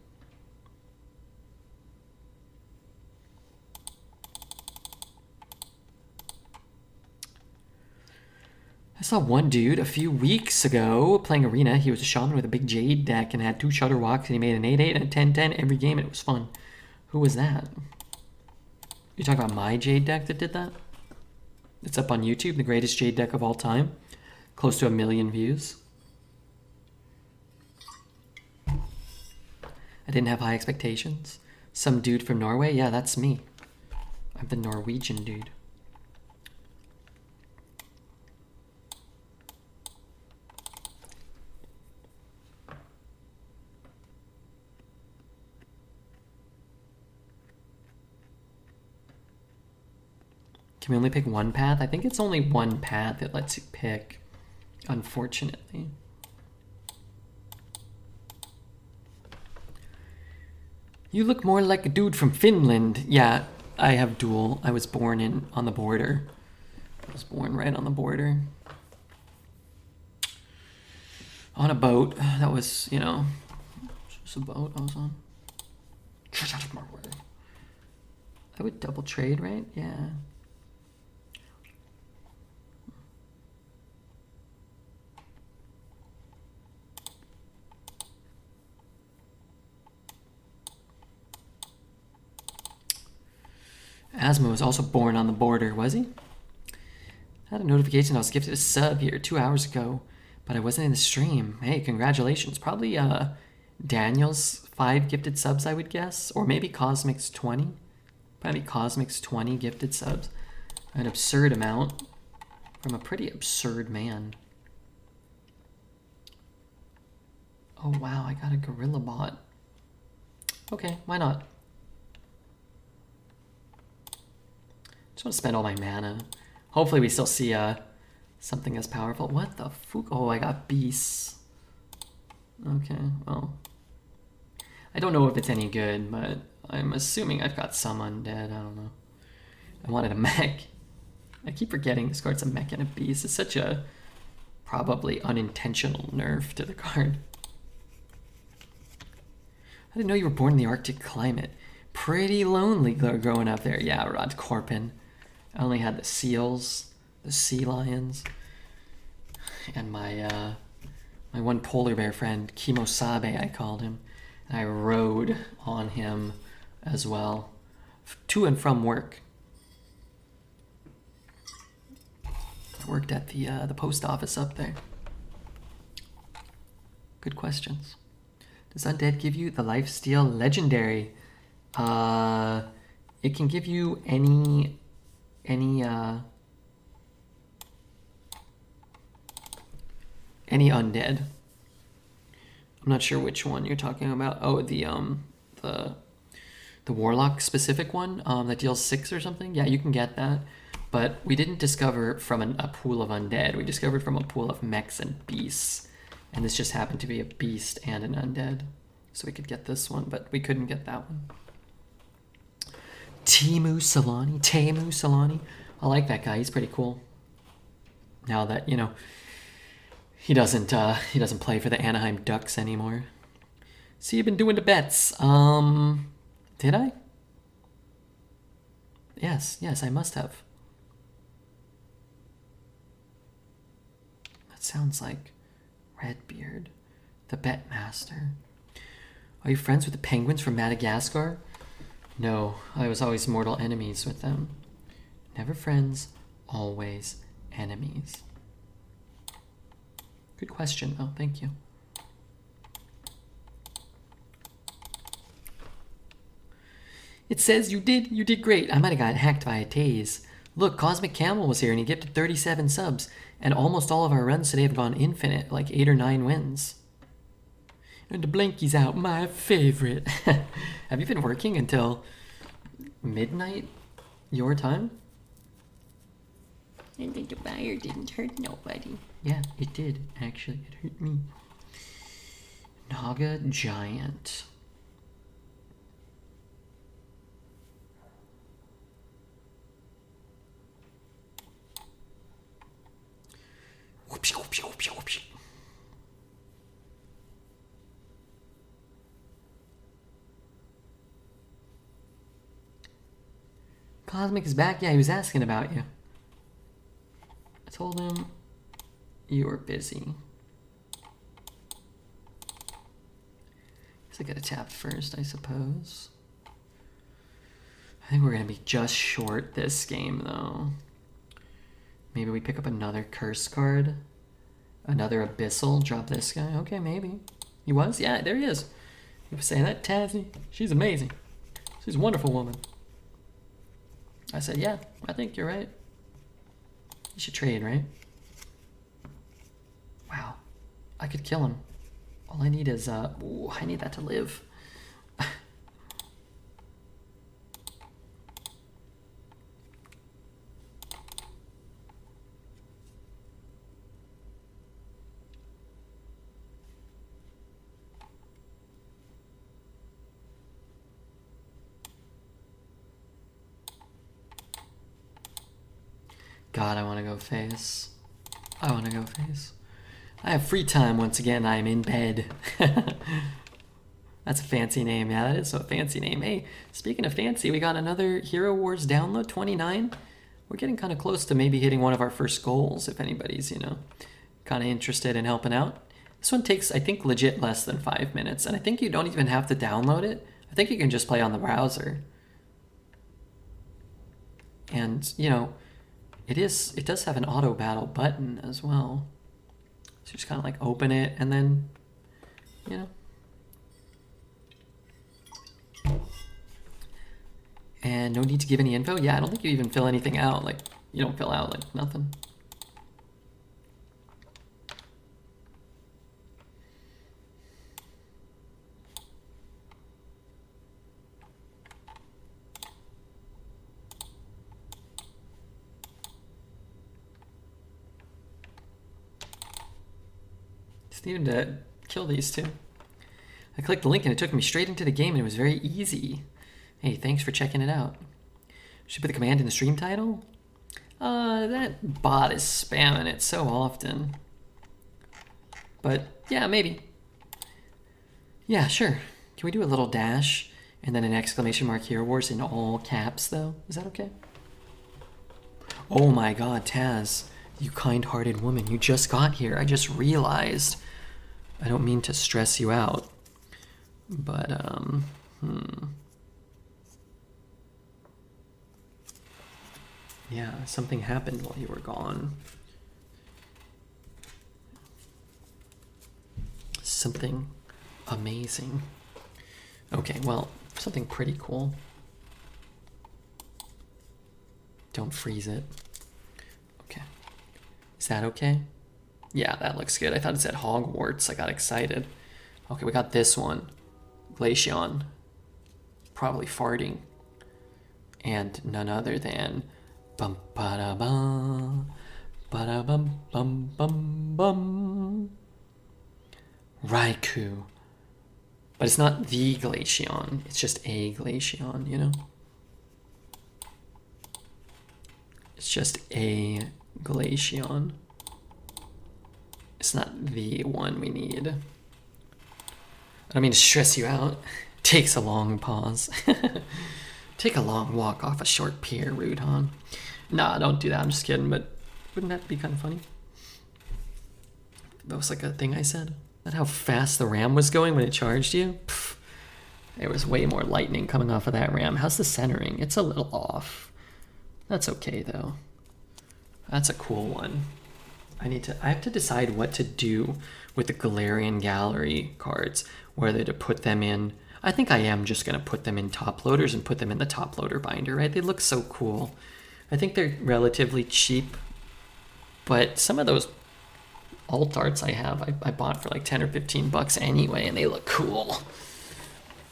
S1: I saw one dude a few weeks ago playing Arena. He was a shaman with a big Jade deck and had 2 Shudderwocks, and he made an 8-8 and a 10-10 every game, and it was fun. Who was that? You talking about my Jade deck that did that? It's up on YouTube, the greatest Jade deck of all time. Close to 1 million views. I didn't have high expectations. Some dude from Norway? Yeah, that's me. I'm the Norwegian dude. Can we only pick one path? I think it's only one path that lets you pick, unfortunately. You look more like a dude from Finland. Yeah, I have dual. I was born on the border. I was born right on the border. On a boat. That was, just a boat I was on. Get out of my way. I would double trade, right? Yeah. Asma was also born on the border, was he? I had a notification I was gifted a sub here 2 hours ago, but I wasn't in the stream. Hey, congratulations. Probably Daniel's 5 gifted subs, I would guess. Or maybe Cosmic's 20. Probably Cosmic's 20 gifted subs. An absurd amount. from a pretty absurd man. Oh wow, I got a gorilla bot. Okay, why not? Just want to spend all my mana. Hopefully we still see something as powerful. What the fuck? Oh, I got beasts. Okay, well. I don't know if it's any good, but I'm assuming I've got some undead. I don't know. I wanted a mech. I keep forgetting this card's a mech and a beast. It's such a probably unintentional nerf to the card. I didn't know you were born in the Arctic climate. Pretty lonely growing up there. Yeah, Rod Corpin. I only had the seals, the sea lions, and my my one polar bear friend, Kimosabe, I called him. And I rode on him as well, to and from work. I worked at the post office up there. Good questions. Does Undead give you the Lifesteal Legendary? It can give you any undead. I'm not sure which one you're talking about. Oh, the Warlock specific one that deals 6 or something. Yeah, you can get that. But we didn't discover from a pool of undead. We discovered from a pool of mechs and beasts. And this just happened to be a beast and an undead. So we could get this one, but we couldn't get that one. Temu Solani. I like that guy. He's pretty cool. Now that, you know, he doesn't play for the Anaheim Ducks anymore. See, you've been doing the bets. Did I? Yes, I must have. That sounds like Redbeard, the bet master. Are you friends with the penguins from Madagascar? No, I was always mortal enemies with them. Never friends, always enemies. Good question, though. Thank you. It says you did great. I might have got hacked by a tase. Look, Cosmic Camel was here and he gifted 37 subs. And almost all of our runs today have gone infinite, like 8 or 9 wins. And the Blanky's out, my favorite. Have you been working until midnight your time? And the fire didn't hurt nobody. Yeah, it did, actually. It hurt me. Naga Giant. Whoopsie, whoopsie, whoopsie, whoopsie. Cosmic is back? Yeah, he was asking about you. I told him you were busy. Guess I gotta tap first, I suppose. I think we're gonna be just short this game, though. Maybe we pick up another curse card. Another Abyssal. Drop this guy. Okay, maybe. He was? Yeah, there he is. You were saying that, Tazzy? She's amazing. She's a wonderful woman. I said, yeah, I think you're right. You should trade, right? Wow. I could kill him. All I need is, ooh, I need that to live. God, I want to go face. I want to go face. I have free time once again. I am in bed. That's a fancy name. Yeah, that is a fancy name. Hey, speaking of fancy, we got another Hero Wars download, 29. We're getting kind of close to maybe hitting one of our first goals if anybody's, you know, kind of interested in helping out. This one takes, I think, legit less than 5 minutes. And I think you don't even have to download it. I think you can just play on the browser. And, you know, it does have an auto battle button as well. So you just kind of like open it and then, you know. And no need to give any info. Yeah, I don't think you even fill anything out. Like, you don't fill out like nothing. Just needed to kill these two. I clicked the link and it took me straight into the game and it was very easy. Hey, thanks for checking it out. Should put the command in the stream title? That bot is spamming it so often. But yeah, maybe. Yeah, sure. Can we do a little dash and then an exclamation mark Hero Wars in all caps though? Is that okay? Oh my god, Taz, you kind-hearted woman, you just got here. I just realized. I don't mean to stress you out, but yeah, something happened while you were gone. Something amazing. Okay, well, something pretty cool. Don't freeze it. Okay. Is that okay? Yeah, that looks good. I thought it said Hogwarts. I got excited. Okay, we got this one. Glaceon. Probably farting. And none other than bum ba da bum ba da bum bum bum bum Raikou. But it's not the Glaceon. It's just a Glaceon, you know? It's just a Glaceon. It's not the one we need. I don't mean to stress you out. Takes a long pause. Take a long walk off a short pier, Rudhan. Nah, don't do that. I'm just kidding, but wouldn't that be kind of funny? That was like a thing I said. Is that how fast the RAM was going when it charged you? Pff, there was way more lightning coming off of that RAM. How's the centering? It's a little off. That's okay though. That's a cool one. I have to decide what to do with the Galarian Gallery cards, whether to put them in. I think I am just gonna put them in top loaders and put them in the top loader binder, right? They look so cool. I think they're relatively cheap, but some of those alt arts I have, I bought for like 10 or 15 bucks anyway, and they look cool.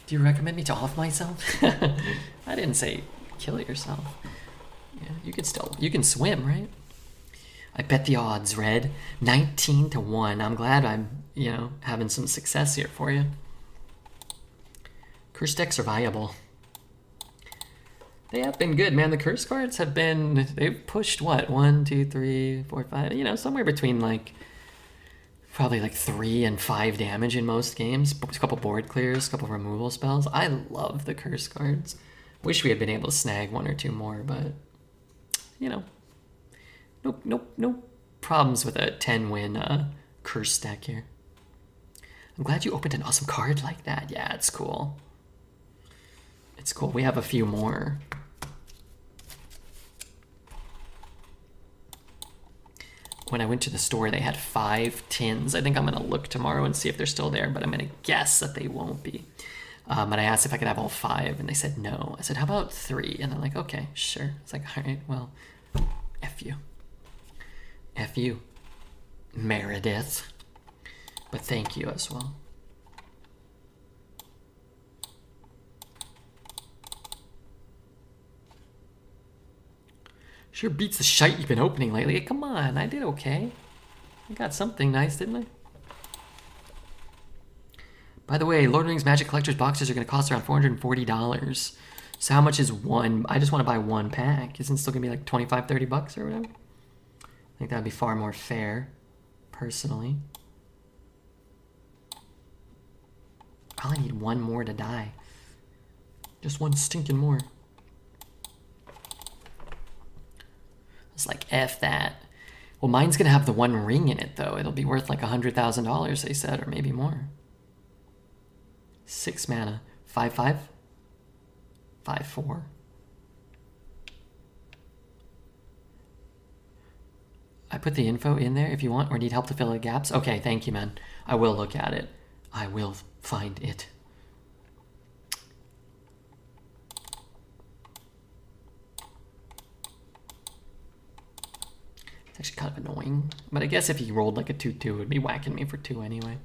S1: Do you recommend me to off myself? I didn't say kill yourself. Yeah, you can swim, right? I bet the odds, Red. 19 to 1. I'm glad I'm, having some success here for you. Curse decks are viable. They have been good, man. The curse cards they've pushed what? 1, 2, 3, 4, 5, somewhere between probably 3 and 5 damage in most games. A couple board clears, a couple removal spells. I love the curse cards. Wish we had been able to snag 1 or 2 more, but no problems with a 10-win curse deck here. I'm glad you opened an awesome card like that. Yeah, it's cool. It's cool. We have a few more. When I went to the store, they had 5 tins. I think I'm going to look tomorrow and see if they're still there, but I'm going to guess that they won't be. But I asked if I could have all 5, and they said no. I said, how about 3? And they're like, okay, sure. It's like, all right, well, F you. F you, Meredith. But thank you as well. Sure beats the shite you've been opening lately. Come on, I did okay. I got something nice, didn't I? By the way, Lord of the Rings Magic Collector's boxes are going to cost around $440. So how much is one? I just want to buy 1 pack. Isn't it still going to be like 25, 30 bucks or whatever? I think that would be far more fair, personally. I only need 1 more to die. Just 1 stinking more. It's like, F that. Well, mine's going to have the 1 ring in it, though. It'll be worth like $100,000, they said, or maybe more. 6 mana. 5/5? 5/4. I put the info in there if you want or need help to fill the gaps. Okay, thank you, man. I will look at it. I will find it. It's actually kind of annoying. But I guess if he rolled like a 2/2, it would be whacking me for 2 anyway.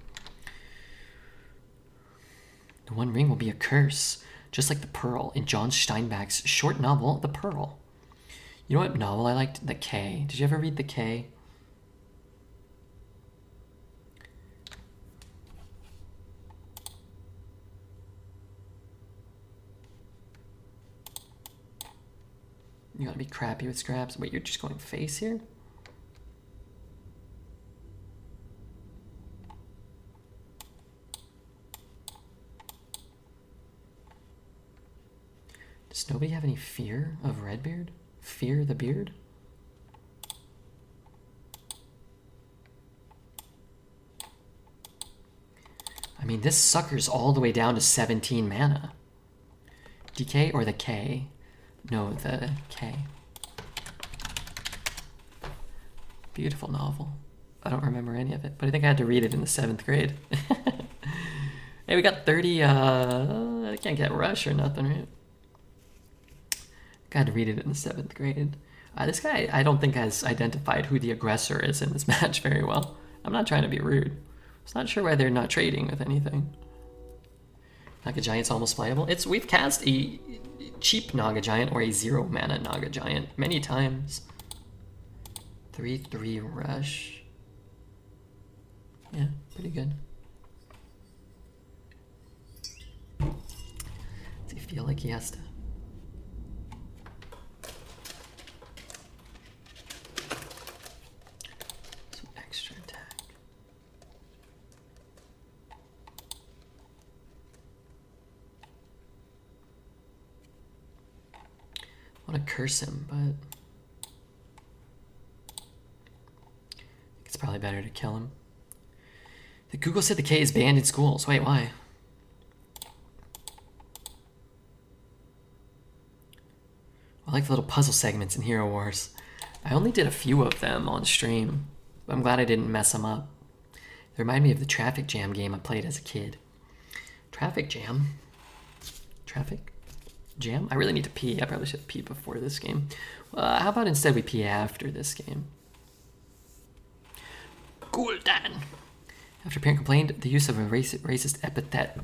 S1: The 1 ring will be a curse, just like the Pearl in John Steinbeck's short novel, The Pearl. You know what novel I liked? The K. Did you ever read The K? You gotta be crappy with scraps. Wait, you're just going face here? Does nobody have any fear of Redbeard? Fear the beard? I mean, this sucker's all the way down to 17 mana. DK or the K? No, the K. Beautiful novel. I don't remember any of it, but I think I had to read it in the 7th grade. Hey, we got 30, I can't get Rush or nothing, right? I had to read it in the 7th grade. This guy, I don't think has identified who the aggressor is in this match very well. I'm not trying to be rude. I was not sure why they're not trading with anything. Naga Giant's almost playable. We've cast a cheap Naga Giant or a 0 mana Naga Giant many times. 3/3 Rush. Yeah, pretty good. Does he feel like he has to? Some extra attack. I want to curse him, but it's probably better to kill him. The Google said the K is banned in schools. Wait, why? I like the little puzzle segments in Hero Wars. I only did a few of them on stream. I'm glad I didn't mess them up. They remind me of the Traffic Jam game I played as a kid. Traffic Jam? Traffic Jam? I really need to pee. I probably should pee before this game. How about instead we pee after this game? Gul'dan! After parent complained, the use of a racist epithet.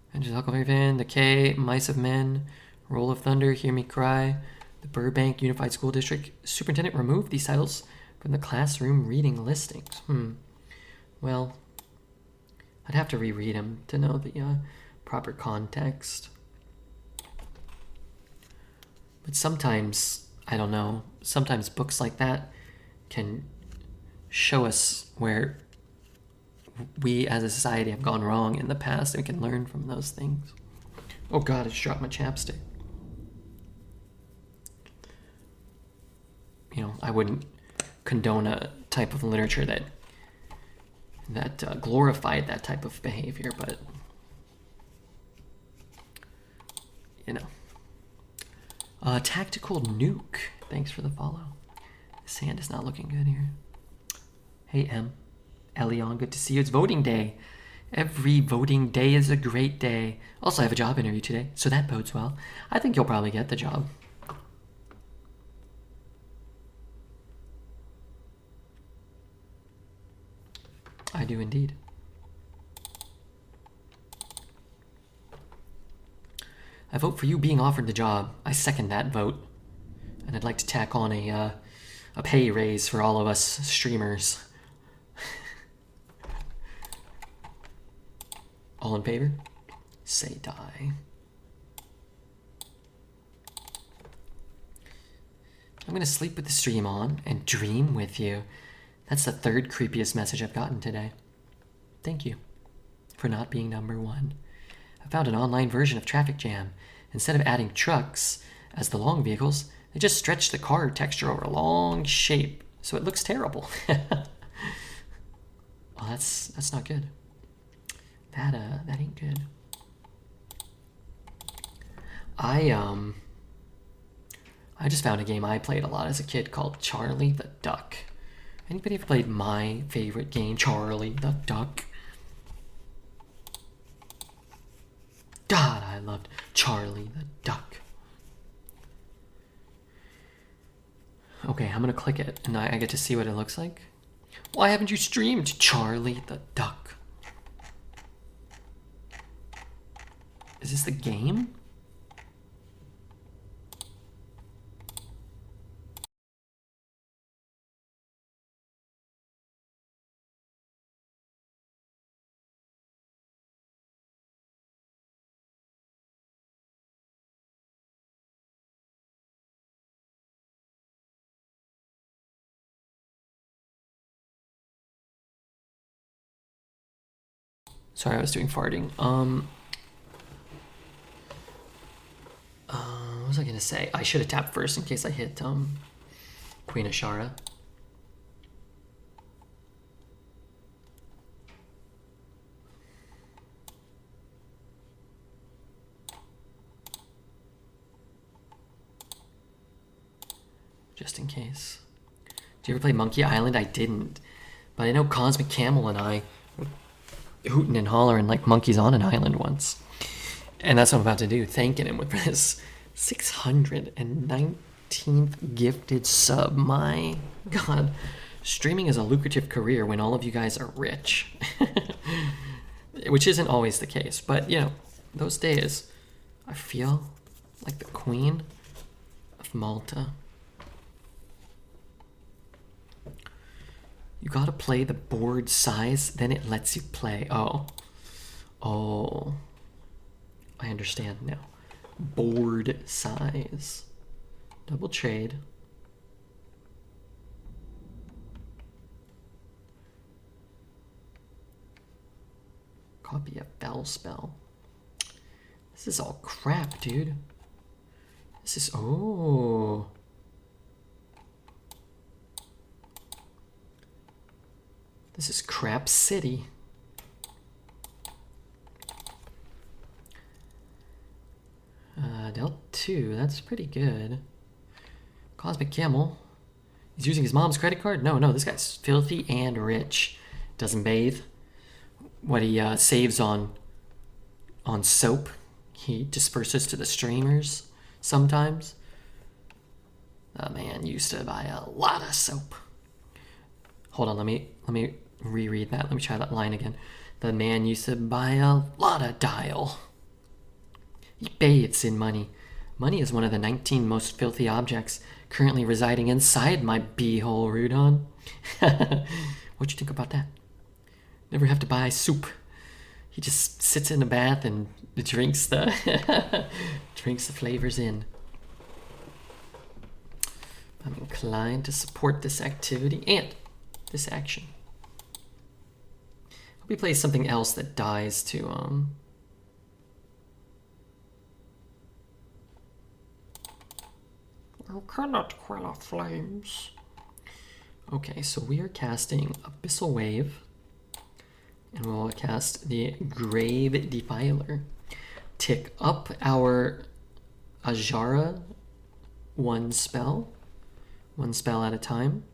S1: Avengers Huckleberry, the K, Mice of Men, Roll of Thunder, Hear Me Cry, the Burbank Unified School District Superintendent removed these titles from the classroom reading listings. Well, I'd have to reread them to know the proper context. But sometimes, I don't know, sometimes books like that can show us where we as a society have gone wrong in the past and we can learn from those things. Oh god, I just dropped my chapstick. You know, I wouldn't condone a type of literature that glorified that type of behavior, but you know. Tactical Nuke, thanks for the follow. This hand is not looking good here. Hey M. Elion, good to see you. It's voting day. Every voting day is a great day. Also, I have a job interview today, so that bodes well. I think you'll probably get the job. I do indeed. I vote for you being offered the job. I second that vote. And I'd like to tack on a pay raise for all of us streamers. All in favor? Say die. I'm gonna sleep with the stream on and dream with you. That's the 3rd creepiest message I've gotten today. Thank you for not being number 1. I found an online version of Traffic Jam. Instead of adding trucks as the long vehicles, they just stretched the car texture over a long shape, so it looks terrible. Well, that's not good. That ain't good. I just found a game I played a lot as a kid called Charlie the Duck. Anybody ever played my favorite game, Charlie the Duck? God, I loved Charlie the Duck. Okay, I'm gonna click it and I get to see what it looks like. Why haven't you streamed Charlie the Duck? Is this the game? Sorry, I was doing farting. What was I gonna say? I should have tapped first in case I hit Queen Azshara. Just in case. Did you ever play Monkey Island? I didn't. But I know Cosmic Camel and I were hooting and hollering like monkeys on an island once. And that's what I'm about to do, thanking him with this 619th gifted sub. My God. Streaming is a lucrative career when all of you guys are rich. Which isn't always the case. But, you know, those days, I feel like the Queen of Malta. You gotta play the board size, then it lets you play. Oh. I understand now. Board size. Double trade. Copy a bell spell. This is all crap, dude. This is, oh. This is crap city. Dealt 2, that's pretty good. Cosmic Camel. He's using his mom's credit card? No, this guy's filthy and rich. Doesn't bathe. What he saves on soap, he disperses to the streamers sometimes. The man used to buy a lot of soap. Hold on, let me reread that. Let me try that line again. The man used to buy a lot of dial. He bathes in money. Money is one of the 19 most filthy objects currently residing inside my beehole, Rudon. What'd you think about that? Never have to buy soup. He just sits in the bath and drinks the drinks the flavors in. I'm inclined to support this activity and this action. Hope he plays something else that dies to You cannot quell our flames. Okay, so we are casting Abyssal Wave. And we'll cast the Grave Defiler. Tick up our Azshara one spell at a time.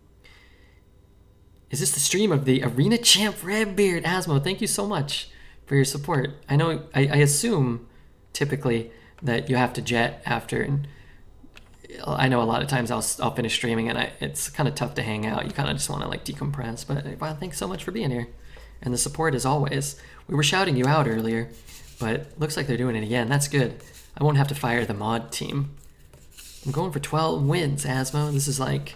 S1: Is this the stream of the Arena Champ Redbeard? Asmo, thank you so much for your support. I know, I assume typically that you have to jet after, and I know a lot of times I'll finish streaming and it's kind of tough to hang out. You kind of just want to like decompress, but wow, thanks so much for being here. And the support as always. We were shouting you out earlier, but looks like they're doing it again. That's good. I won't have to fire the mod team. I'm going for 12 wins, Asmo. This is like,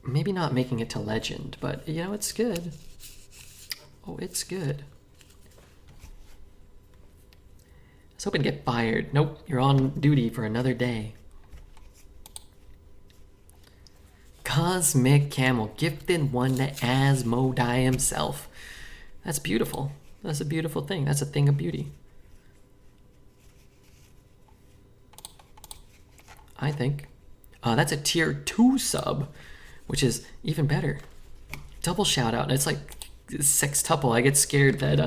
S1: maybe not making it to legend, but you know, it's good. Oh, it's good. I was hoping to get fired. Nope, you're on duty for another day. Cosmic Camel, gifted one to Asmodai himself. That's beautiful. That's a beautiful thing. That's a thing of beauty. I think. That's a tier 2 sub, which is even better. Double shout out. It's like sextuple. I get scared that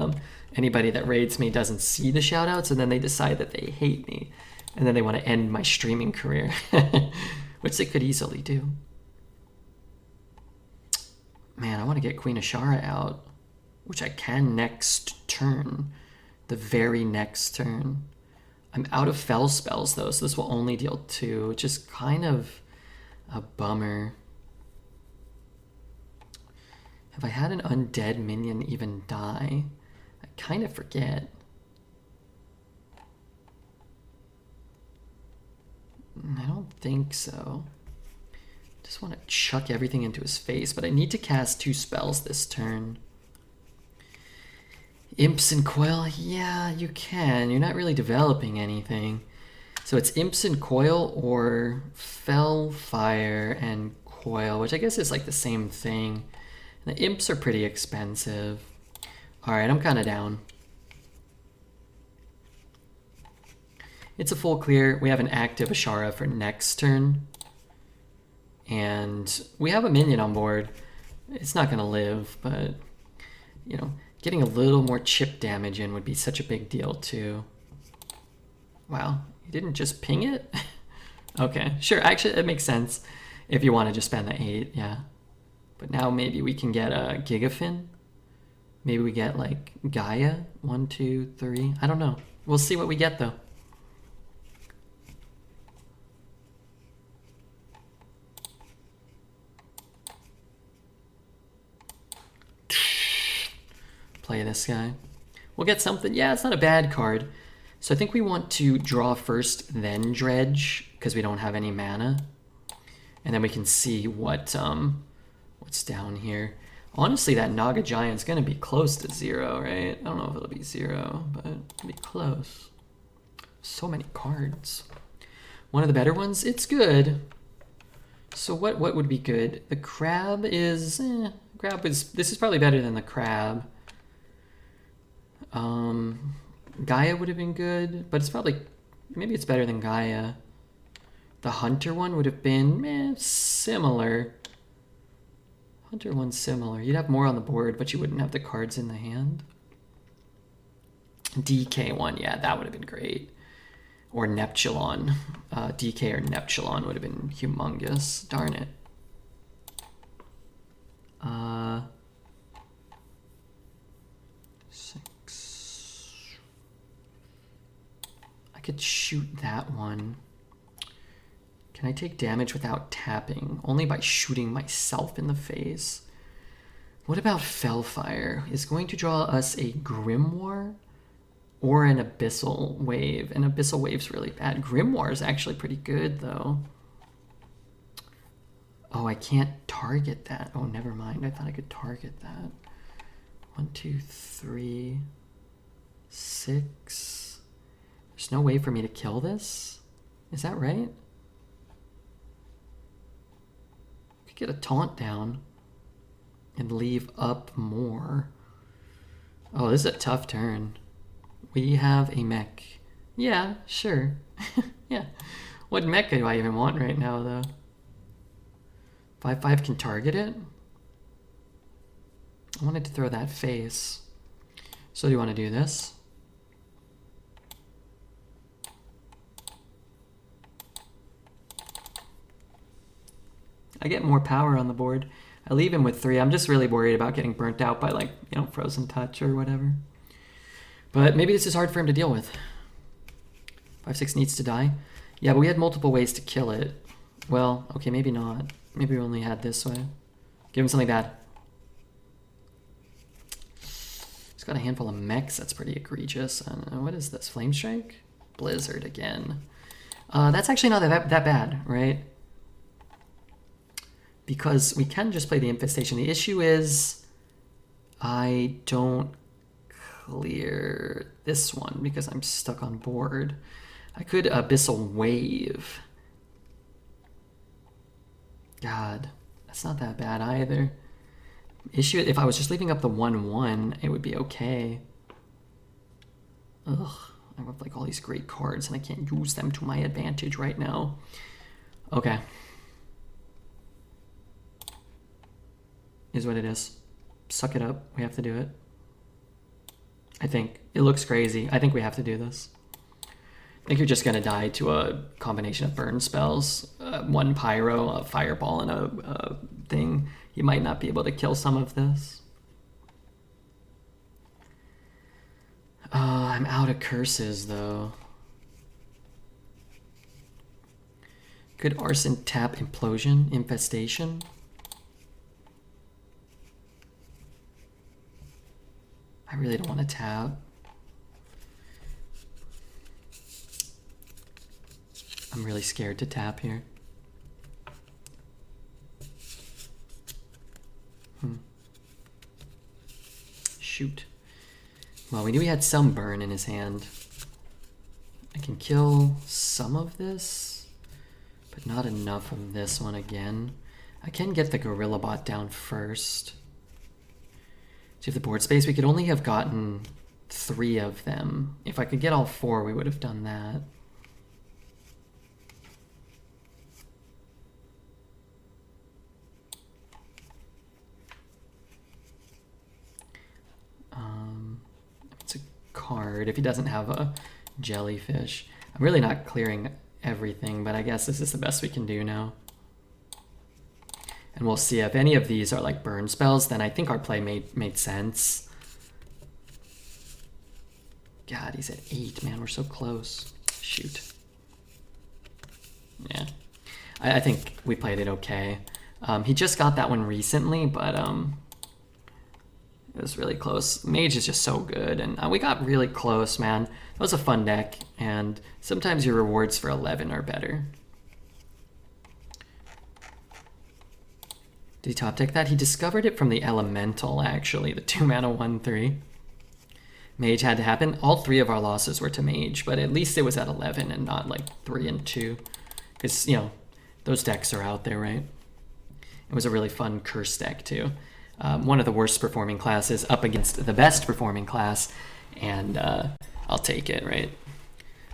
S1: anybody that raids me doesn't see the shout outs and then they decide that they hate me and then they want to end my streaming career, which they could easily do. Man, I want to get Queen Azshara out, which I can next turn, the very next turn. I'm out of fell spells though, so this will only deal 2, which is kind of a bummer. Have I had an undead minion even die? I kind of forget. I don't think so. Just want to chuck everything into his face, but I need to cast 2 spells this turn. Imps and Coil? Yeah, you can. You're not really developing anything. So it's Imps and Coil or Fell, Fire, and Coil, which I guess is like the same thing. The Imps are pretty expensive. Alright, I'm kind of down. It's a full clear. We have an active Azshara for next turn. And we have a minion on board. It's not going to live, but, you know, getting a little more chip damage in would be such a big deal, too. Wow, you didn't just ping it? Okay, sure, actually, it makes sense if you want to just spend the 8, yeah. But now maybe we can get a Gigafin. Maybe we get, like, Gaia. 1, 2, 3. I don't know. We'll see what we get, though. Play this guy. We'll get something. Yeah, it's not a bad card. So I think we want to draw first, then dredge, because we don't have any mana. And then we can see what's down here. Honestly, that Naga Giant's going to be close to 0, right? I don't know if it'll be 0, but it'll be close. So many cards. One of the better ones? It's good. So what would be good? The crab is... This is probably better than the crab. Gaia would have been good, but it's probably... Maybe it's better than Gaia. The Hunter one would have been similar. Hunter one's similar. You'd have more on the board, but you wouldn't have the cards in the hand. DK one, yeah, that would have been great. Or Neptulon. DK or Neptulon would have been humongous. Darn it. I could shoot that one. Can I take damage without tapping? Only by shooting myself in the face. What about Fellfire? Is going to draw us a Grimoire or an Abyssal Wave? And Abyssal Wave's really bad. Grimoire is actually pretty good, though. Oh, I can't target that. Oh, never mind. I thought I could target that. 1, 2, 3, 6. There's no way for me to kill this? Is that right? I could get a taunt down and leave up more. Oh, this is a tough turn. We have a mech. Yeah, sure. Yeah. What mech do I even want right now, though? 5/5 can target it? I wanted to throw that face. So do you want to do this? I get more power on the board. I leave him with 3. I'm just really worried about getting burnt out by, like, you know, Frozen Touch or whatever. But maybe this is hard for him to deal with. 5/6 needs to die. Yeah, but we had multiple ways to kill it. Well, okay, maybe not. Maybe we only had this way. Give him something bad. He's got a handful of mechs. That's pretty egregious. What is this? Flame Strike? Blizzard again. That's actually not that bad, right? Because we can just play the Infestation. The issue is I don't clear this one because I'm stuck on board. I could Abyssal Wave. God, that's not that bad either. Issue, if I was just leaving up the 1/1, it would be okay. Ugh, I have like all these great cards and I can't use them to my advantage right now. Okay. Is what it is. Suck it up. We have to do it. I think. It looks crazy. I think we have to do this. I think you're just going to die to a combination of burn spells. 1 pyro, a fireball, and a thing. You might not be able to kill some of this. I'm out of curses, though. Could Arson tap Implosion, Infestation? I really don't want to tap. I'm really scared to tap here. Shoot. Well, we knew he had some burn in his hand. I can kill some of this, but not enough of this one again. I can get the Gorilla Bot down first. Do you have the board space? We could only have gotten 3 of them. If I could get all 4, we would have done that. It's a card. If he doesn't have a jellyfish. I'm really not clearing everything, but I guess this is the best we can do now. And we'll see if any of these are like burn spells, then I think our play made sense. God, he's at 8, man. We're so close. Shoot. Yeah. I think we played it okay. He just got that one recently, but it was really close. Mage is just so good, and we got really close, man. That was a fun deck, and sometimes your rewards for 11 are better. Did he top deck that? He discovered it from the Elemental, actually, the 2-mana 1/3. Mage had to happen. All 3 of our losses were to Mage, but at least it was at 11 and not like 3 and 2. Because, you know, those decks are out there, right? It was a really fun curse deck, too. One of the worst performing classes up against the best performing class, and I'll take it, right?